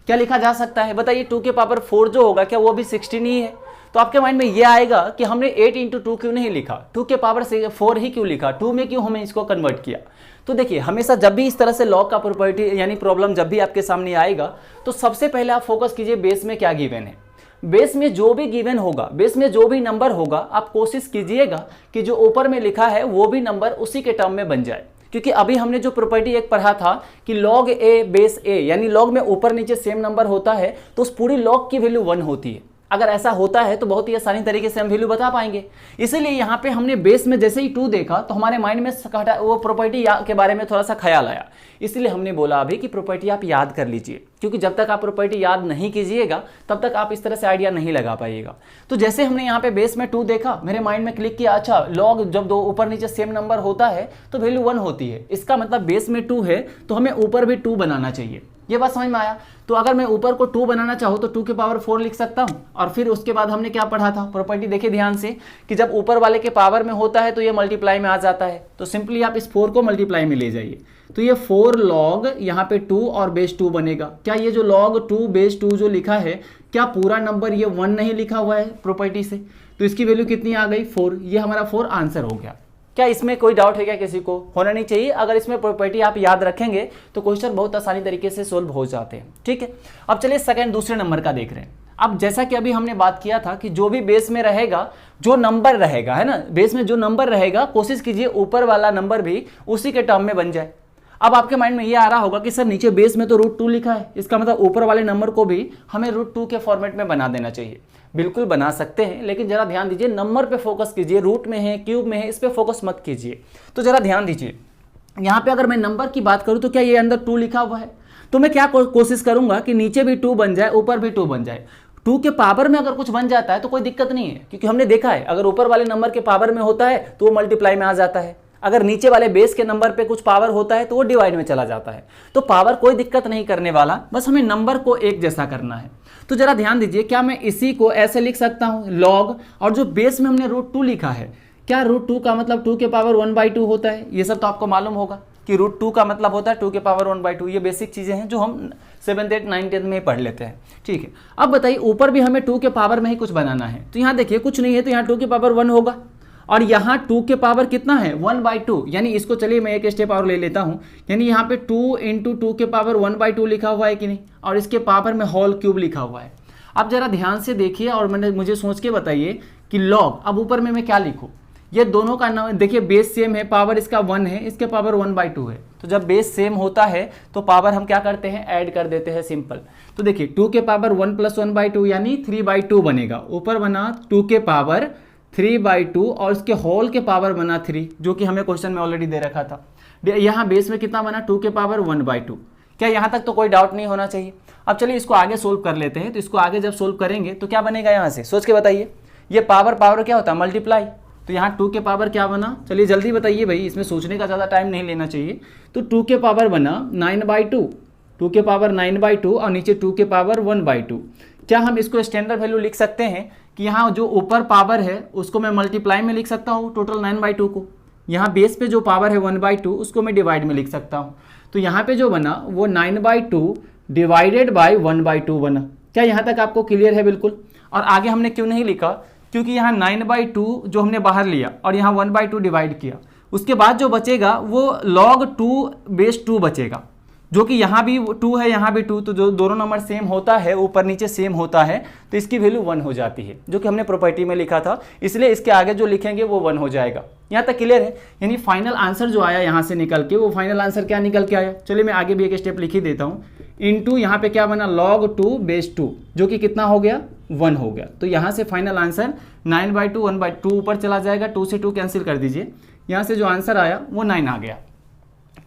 क्या लिखा जा सकता है बताइए। 2 के पावर 4 जो होगा क्या वो भी 16 ही है। तो आपके माइंड में ये आएगा कि हमने 8 इंटू 2 क्यों नहीं लिखा, 2 के पावर 4 ही क्यों लिखा, 2 में क्यों हमें इसको कन्वर्ट किया। तो देखिए हमेशा जब भी इस तरह से लॉग का प्रॉपर्टी यानी प्रॉब्लम जब भी आपके सामने आएगा तो सबसे पहले आप फोकस कीजिए बेस में क्या गिवन है। बेस में जो भी गिवन होगा, बेस में जो भी नंबर होगा, आप कोशिश कीजिएगा कि जो ऊपर में लिखा है वो भी नंबर उसी के टर्म में बन जाए। क्योंकि अभी हमने जो प्रॉपर्टी एक पढ़ा था कि log a बेस a, यानी log में ऊपर नीचे सेम नंबर होता है तो उस पूरी log की वैल्यू 1 होती है। अगर ऐसा होता है तो बहुत ही आसानी तरीके से हम वैल्यू बता पाएंगे। इसीलिए यहाँ पे हमने बेस में जैसे ही 2 देखा तो हमारे माइंड में वो प्रॉपर्टी के बारे में थोड़ा सा ख्याल आया। इसलिए हमने बोला अभी कि प्रॉपर्टी आप याद कर लीजिए, क्योंकि जब तक आप प्रॉपर्टी याद नहीं कीजिएगा तब तक आप इस तरह से आइडिया नहीं लगा पाइएगा। तो जैसे हमने यहाँ पे बेस में 2 देखा, मेरे माइंड में क्लिक किया, अच्छा log जब 2 ऊपर नीचे सेम नंबर होता है तो वैल्यू 1 होती है, इसका मतलब बेस में 2 है तो हमें ऊपर भी 2 बनाना चाहिए। ये बात समझ में आया। तो अगर मैं ऊपर को 2 बनाना चाहूँ तो 2 के पावर 4 लिख सकता हूँ। और फिर उसके बाद हमने क्या पढ़ा था प्रॉपर्टी, देखिए ध्यान से, कि जब ऊपर वाले के पावर में होता है तो ये मल्टीप्लाई में आ जाता है। तो सिंपली आप इस 4 को मल्टीप्लाई में ले जाइए, तो ये 4 log यहाँ पे 2 और बेस 2 बनेगा। क्या ये जो log 2 बेस 2 जो लिखा है, क्या पूरा नंबर ये 1 नहीं लिखा हुआ है प्रॉपर्टी से, तो इसकी वैल्यू कितनी आ गई 4। ये हमारा 4 आंसर हो गया। क्या इसमें कोई डाउट है क्या किसी को? होना नहीं चाहिए। अगर इसमें प्रॉपर्टी आप याद रखेंगे तो क्वेश्चन बहुत आसानी तरीके से सोल्व हो जाते हैं। ठीक है, अब चलिए सेकंड दूसरे नंबर का देख रहे हैं। अब जैसा कि अभी हमने बात किया था कि जो भी बेस में रहेगा, जो नंबर रहेगा, है ना, बेस में जो नंबर रहेगा कोशिश कीजिए ऊपर वाला नंबर भी उसी के टर्म में बन जाए। अब आपके माइंड में ये आ रहा होगा कि सर नीचे बेस में तो √2 लिखा है, इसका मतलब ऊपर वाले नंबर को भी हमें √2 के फॉर्मेट में बना देना चाहिए। बिल्कुल बना सकते हैं, लेकिन जरा ध्यान दीजिए, नंबर पे फोकस कीजिए, रूट में है, क्यूब में है, इस पे फोकस मत कीजिए। तो जरा ध्यान दीजिए, यहाँ पे अगर मैं नंबर की बात करूँ तो क्या ये अंदर 2 लिखा हुआ है, तो मैं क्या कोशिश करूंगा कि नीचे भी 2 बन जाए, ऊपर भी 2 बन जाए। 2 के पावर में अगर कुछ बन जाता है तो कोई दिक्कत नहीं है, क्योंकि हमने देखा है अगर ऊपर वाले नंबर के पावर में होता है तो वो मल्टीप्लाई में आ जाता है, अगर नीचे वाले बेस के नंबर पे कुछ पावर होता है तो वो डिवाइड में चला जाता है। तो पावर कोई दिक्कत नहीं करने वाला, बस हमें नंबर को एक जैसा करना है। तो जरा ध्यान दीजिए, क्या मैं इसी को ऐसे लिख सकता हूँ log, और जो बेस में हमने √2 लिखा है, क्या √2 का मतलब 2 के पावर 1/2 होता है। ये सब तो आपको मालूम होगा कि √2 का मतलब होता है 2 के पावर 1/2। ये बेसिक चीज़ें हैं जो हम 7th 8th 9th 10th में पढ़ लेते हैं। ठीक है, अब बताइए ऊपर भी हमें 2 के पावर में ही कुछ बनाना है। तो यहाँ देखिए कुछ नहीं है, तो यहाँ 2 के पावर 1 होगा, और यहाँ 2 के पावर कितना है 1/2, यानी इसको चलिए मैं एक स्टेप और ले लेता हूँ, यानी यहाँ पे 2 × 2 के पावर 1/2 लिखा हुआ है कि नहीं, और इसके पावर में होल क्यूब लिखा हुआ है। अब जरा ध्यान से देखिए और मुझे सोच के बताइए कि log, अब ऊपर में मैं क्या लिखूँ, ये दोनों का नाम देखिए, बेस सेम है, पावर इसका 1 है, इसके पावर 1/2 है। तो जब बेस सेम होता है तो पावर हम क्या करते हैं, ऐड कर देते हैं, सिंपल। तो देखिए 2 के पावर 1 + 1/2 यानी 3/2 बनेगा, ऊपर बना 2 के पावर 3/2 और इसके होल के पावर बना 3, जो कि हमें क्वेश्चन में ऑलरेडी दे रखा था। यहाँ बेस में कितना बना 2 के पावर 1/2। क्या यहाँ तक तो कोई डाउट नहीं होना चाहिए। अब चलिए इसको आगे सोल्व कर लेते हैं। तो इसको आगे जब सोल्व करेंगे तो क्या बनेगा, यहाँ से सोच के बताइए। ये पावर क्या होता है, मल्टीप्लाई। तो यहाँ 2 के पावर क्या बना, चलिए जल्दी बताइए भाई, इसमें सोचने का ज़्यादा टाइम नहीं लेना चाहिए। तो 2 के पावर बना 9/2, 2 के पावर 9/2 और नीचे 2 के पावर 1/2। क्या हम इसको स्टैंडर्ड वैल्यू लिख सकते हैं कि यहाँ जो ऊपर पावर है उसको मैं मल्टीप्लाई में लिख सकता हूँ टोटल 9/2 को, यहाँ बेस पे जो पावर है 1/2 उसको मैं डिवाइड में लिख सकता हूँ। तो यहाँ पे जो बना वो 9/2 डिवाइडेड बाई 1/2 बना। क्या यहाँ तक आपको क्लियर है? बिल्कुल। और आगे हमने क्यों नहीं लिखा, क्योंकि यहाँ 9/2 जो हमने बाहर लिया और यहाँ 1/2 डिवाइड किया, उसके बाद जो बचेगा वो log 2/2 बचेगा, जो कि यहाँ भी 2 है यहाँ भी 2, तो जो दोनों नंबर सेम होता है, ऊपर नीचे सेम होता है, तो इसकी वैल्यू 1 हो जाती है, जो कि हमने प्रॉपर्टी में लिखा था। इसलिए इसके आगे जो लिखेंगे वो 1 हो जाएगा। यहाँ तक क्लियर है? यानी फाइनल आंसर जो आया यहाँ से निकल के, वो फाइनल आंसर क्या निकल के आया, चलिए मैं आगे भी एक स्टेप लिख ही देता हूँ। इनटू यहाँ पे क्या बना log 2/2, जो कि कितना हो गया 1 हो गया। तो यहाँ से फाइनल आंसर 9/2 1/2 ऊपर चला जाएगा, 2 से 2 कैंसिल कर दीजिए, यहाँ से जो आंसर आया वो 9 आ गया।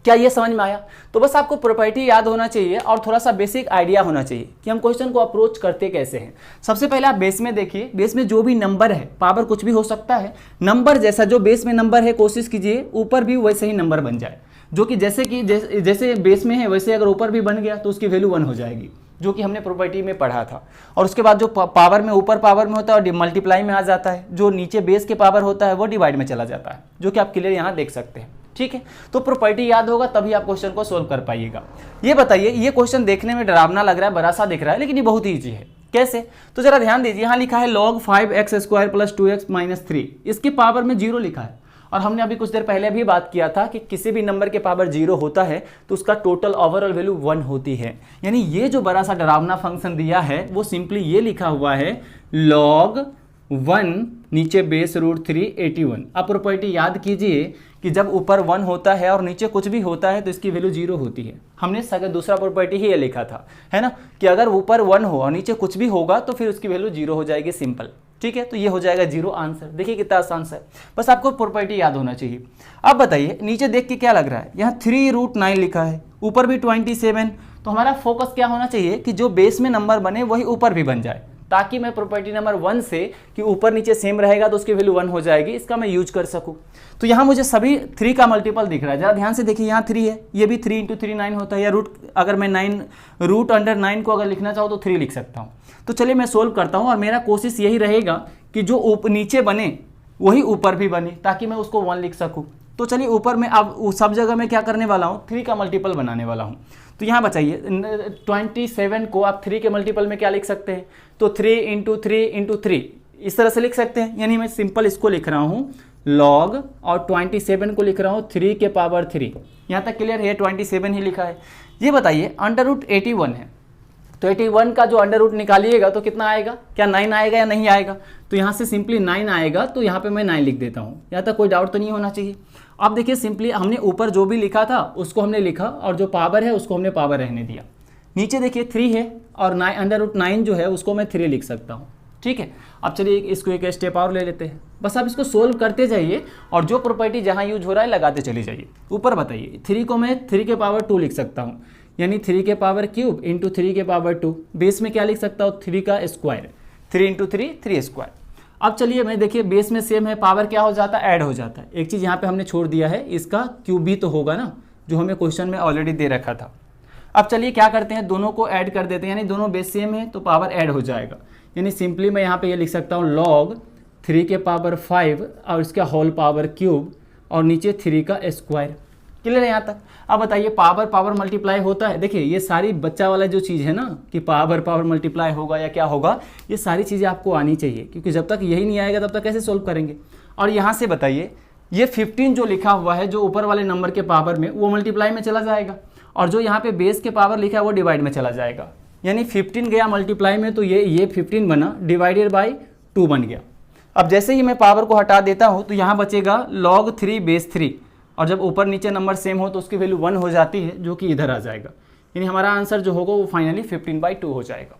क्या ये समझ में आया? तो बस आपको प्रॉपर्टी याद होना चाहिए और थोड़ा सा बेसिक आइडिया होना चाहिए कि हम क्वेश्चन को अप्रोच करते कैसे हैं। सबसे पहले आप बेस में देखिए, बेस में जो भी नंबर है, पावर कुछ भी हो सकता है, नंबर जैसा जो बेस में नंबर है कोशिश कीजिए ऊपर भी वैसे ही नंबर बन जाए, जो कि जैसे बेस में है वैसे अगर ऊपर भी बन गया तो उसकी वैल्यू 1 हो जाएगी, जो कि हमने प्रॉपर्टी में पढ़ा था। और उसके बाद जो पावर में ऊपर पावर में होता है और मल्टीप्लाई में आ जाता है, जो नीचे बेस के पावर होता है वो डिवाइड में चला जाता है, जो कि आप क्लियर यहाँ देख सकते हैं। ठीक है, तो प्रॉपर्टी याद होगा तभी आप क्वेश्चन को सोल्व कर पाइएगा। ये बताइए, ये क्वेश्चन देखने में डरावना लग रहा है, बड़ा सा दिख रहा है, लेकिन ये बहुत ईजी है। कैसे? तो जरा ध्यान दीजिए, यहाँ लिखा है log 5x² + 2x - 3, इसके पावर में 0 लिखा है। और हमने अभी कुछ देर पहले भी बात किया था कि किसी भी नंबर के पावर 0 होता है तो उसका टोटल ओवरऑल वैल्यू 1 होती है। यानी ये जो बड़ा सा डरावना फंक्शन दिया है वो सिंपली ये लिखा हुआ है log 1 नीचे बेस रूट 3 81। अब प्रॉपर्टी याद कीजिए कि जब ऊपर 1 होता है और नीचे कुछ भी होता है तो इसकी वैल्यू 0 होती है। हमने दूसरा प्रॉपर्टी ही ये लिखा था, है ना, कि अगर ऊपर 1 हो और नीचे कुछ भी होगा तो फिर उसकी वैल्यू 0 हो जाएगी, सिंपल। ठीक है, तो ये हो जाएगा 0 आंसर। देखिए कितना आसान सा है, बस आपको प्रॉपर्टी याद होना चाहिए। अब बताइए, नीचे देख के क्या लग रहा है, यहाँ 3√9 लिखा है, ऊपर भी 27। तो हमारा फोकस क्या होना चाहिए कि जो बेस में नंबर बने वही ऊपर भी बन जाए, ताकि मैं प्रॉपर्टी नंबर 1 से कि ऊपर नीचे सेम रहेगा तो उसकी वैल्यू 1 हो जाएगी, इसका मैं यूज कर सकूं। तो यहाँ मुझे सभी 3 का मल्टीपल दिख रहा है, जरा ध्यान से देखिए, यहाँ 3 है, ये भी 3 × 3 9 होता है, या अगर मैं 9 √9 को अगर लिखना चाहूँ तो 3 लिख सकता हूँ। तो चलिए मैं सोल्व करता हूँ और मेरा कोशिश यही रहेगा कि जो नीचे बने वही ऊपर भी बने, ताकि मैं उसको 1 लिख सकूँ। तो चलिए ऊपर में अब सब जगह मैं क्या करने वाला हूँ, 3 का मल्टीपल बनाने वाला हूँ। तो यहाँ बताइए 27 को आप 3 के मल्टीपल में क्या लिख सकते हैं, तो 3 × 3 × 3 इस तरह से लिख सकते हैं। यानी मैं सिंपल इसको लिख रहा हूँ log और 27 को लिख रहा हूँ 3 के पावर 3। यहाँ तक क्लियर है, 27 ही लिखा है। ये बताइए √81 है, तो 81 का जो अंडर रूट निकालिएगा तो कितना आएगा, क्या 9 आएगा या नहीं आएगा? तो यहाँ से सिंपली 9 आएगा, तो यहाँ पे मैं 9 लिख देता हूँ। यहाँ तक कोई डाउट तो नहीं होना चाहिए। अब देखिए सिंपली हमने ऊपर जो भी लिखा था उसको हमने लिखा और जो पावर है उसको हमने पावर रहने दिया। नीचे देखिए 3 है और √9 जो है उसको मैं 3 लिख सकता हूँ। ठीक है, अब चलिए इसको एक स्टेप और ले लेते हैं। बस आप इसको सोल्व करते जाइए और जो प्रॉपर्टी जहाँ यूज हो रहा है लगाते चले जाइए। ऊपर बताइए 3 को मैं 3 के पावर 2 लिख सकता हूँ, यानी 3 के पावर क्यूब इंटू 3 के पावर 2। बेस में क्या लिख सकता हूँ, 3 का स्क्वायर, 3 × 3 3 स्क्वायर। अब चलिए मैं देखिए बेस में सेम है, पावर क्या हो जाता है, ऐड हो जाता है। एक चीज़ यहाँ पे हमने छोड़ दिया है, इसका क्यूब भी तो होगा ना, जो हमें क्वेश्चन में ऑलरेडी दे रखा था। अब चलिए क्या करते हैं, दोनों को ऐड कर देते हैं, यानी दोनों बेस सेम है तो पावर ऐड हो जाएगा। यानी सिंपली मैं यहाँ पे ये लिख सकता हूँ log 3 के पावर 5 और इसका होल पावर क्यूब और नीचे 3 का स्क्वायर। क्लियर है यहाँ तक? अब बताइए पावर पावर मल्टीप्लाई होता है। देखिए ये सारी बच्चा वाला जो चीज़ है ना कि पावर पावर मल्टीप्लाई होगा या क्या होगा, ये सारी चीज़ें आपको आनी चाहिए, क्योंकि जब तक यही नहीं आएगा तब तक कैसे सोल्व करेंगे। और यहाँ से बताइए ये 15 जो लिखा हुआ है जो ऊपर वाले नंबर के पावर में, वो मल्टीप्लाई में चला जाएगा और जो यहाँ पे बेस के पावर लिखा है वो डिवाइड में चला जाएगा। यानी 15 गया मल्टीप्लाई में तो ये 15 बना, डिवाइडेड बाई 2 बन गया। अब जैसे ही मैं पावर को हटा देता हूँ तो यहाँ बचेगा log 3 बेस 3, और जब ऊपर नीचे नंबर सेम हो तो उसकी वैल्यू 1 हो जाती है, जो कि इधर आ जाएगा। यानी हमारा आंसर जो होगा वो फाइनली 15/2 हो जाएगा।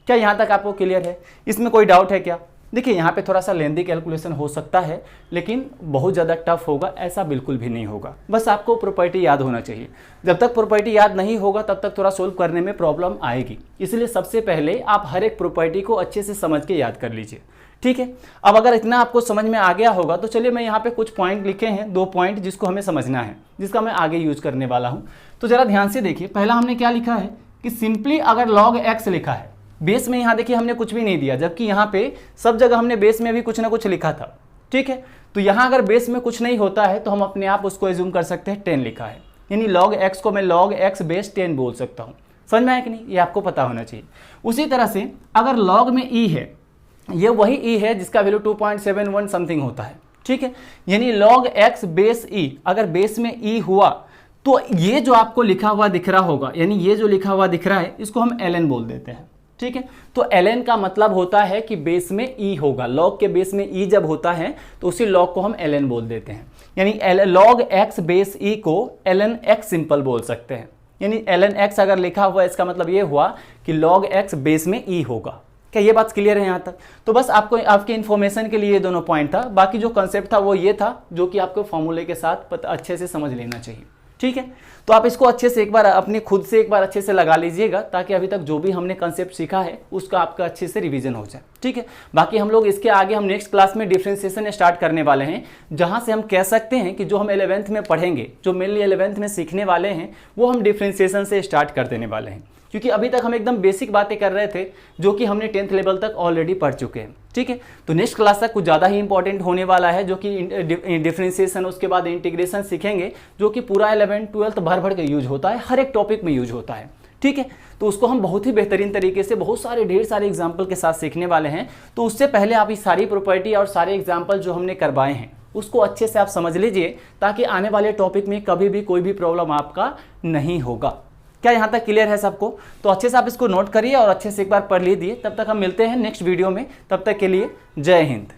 क्या यहाँ तक आपको क्लियर है? इसमें कोई डाउट है क्या? देखिए यहाँ पे थोड़ा सा लेंदी कैलकुलेशन हो सकता है, लेकिन बहुत ज़्यादा टफ होगा ऐसा बिल्कुल भी नहीं होगा। बस आपको प्रॉपर्टी याद होना चाहिए। जब तक प्रॉपर्टी याद नहीं होगा तब तक थोड़ा सोल्व करने में प्रॉब्लम आएगी। इसलिए सबसे पहले आप हर एक प्रॉपर्टी को अच्छे से समझ के याद कर लीजिए, ठीक है। अब अगर इतना आपको समझ में आ गया होगा तो चलिए मैं यहाँ पे कुछ पॉइंट लिखे हैं, 2 पॉइंट जिसको हमें समझना है, जिसका मैं आगे यूज करने वाला हूँ। तो जरा ध्यान से देखिए, पहला हमने क्या लिखा है कि सिंपली अगर log x लिखा है, बेस में यहाँ देखिए हमने कुछ भी नहीं दिया, जबकि यहाँ पे सब जगह हमने बेस में भी कुछ ना कुछ लिखा था, ठीक है। तो यहाँ अगर बेस में कुछ नहीं होता है तो हम अपने आप उसको एज्यूम कर सकते हैं 10 लिखा है, यानी log x को मैं log x बेस 10 बोल सकता हूँ। समझ में आया कि नहीं, ये आपको पता होना चाहिए। उसी तरह से अगर log में e है, ये वही e है जिसका वैल्यू 2.71 समथिंग होता है, ठीक है। यानी log x बेस e, अगर बेस में e हुआ तो ये जो आपको लिखा हुआ दिख रहा होगा, यानी ये जो लिखा हुआ दिख रहा है इसको हम ln बोल देते हैं, ठीक है। तो ln का मतलब होता है कि बेस में e होगा। log के बेस में e जब होता है तो उसी log को हम ln बोल देते हैं, यानी log x बेस e को ln x सिंपल बोल सकते हैं। यानी ln x अगर लिखा हुआ इसका मतलब ये हुआ कि log x बेस में e होगा। क्या ये बात क्लियर है यहाँ तक? तो बस आपको आपके इन्फॉर्मेशन के लिए ये दोनों पॉइंट था। बाकी जो कंसेप्ट था वो ये था जो कि आपको फॉर्मूले के साथ अच्छे से समझ लेना चाहिए, ठीक है। तो आप इसको अच्छे से एक बार अपने खुद से एक बार अच्छे से लगा लीजिएगा, ताकि अभी तक जो भी हमने कंसेप्ट सीखा है उसका आपका अच्छे से रिवीजन हो जाए, ठीक है। बाकी हम लोग इसके आगे हम नेक्स्ट क्लास में डिफरेंशिएशन स्टार्ट करने वाले हैं, जहां से हम कह सकते हैं कि जो हम 11th में पढ़ेंगे, जो मेनली 11th में सीखने वाले हैं, वो हम डिफरेंशिएशन से स्टार्ट कर देने वाले हैं। क्योंकि अभी तक हम एकदम बेसिक बातें कर रहे थे जो कि हमने 10th लेवल तक ऑलरेडी पढ़ चुके हैं, ठीक है। तो नेक्स्ट क्लास तक कुछ ज़्यादा ही इंपॉर्टेंट होने वाला है, जो कि डिफरेंशिएशन, उसके बाद इंटीग्रेशन सीखेंगे, जो कि पूरा 11th 12th भर भर के यूज होता है, हर एक टॉपिक में यूज होता है, ठीक है। तो उसको हम बहुत ही बेहतरीन तरीके से बहुत सारे ढेर सारे एग्जाम्पल के साथ सीखने वाले हैं। तो उससे पहले आप ये सारी प्रॉपर्टी और सारे एग्जाम्पल जो हमने करवाए हैं उसको अच्छे से आप समझ लीजिए, ताकि आने वाले टॉपिक में कभी भी कोई भी प्रॉब्लम आपका नहीं होगा। क्या यहाँ तक क्लियर है सबको? तो अच्छे से आप इसको नोट करिए और अच्छे से एक बार पढ़ लीजिए। तब तक हम मिलते हैं नेक्स्ट वीडियो में, तब तक के लिए जय हिंद।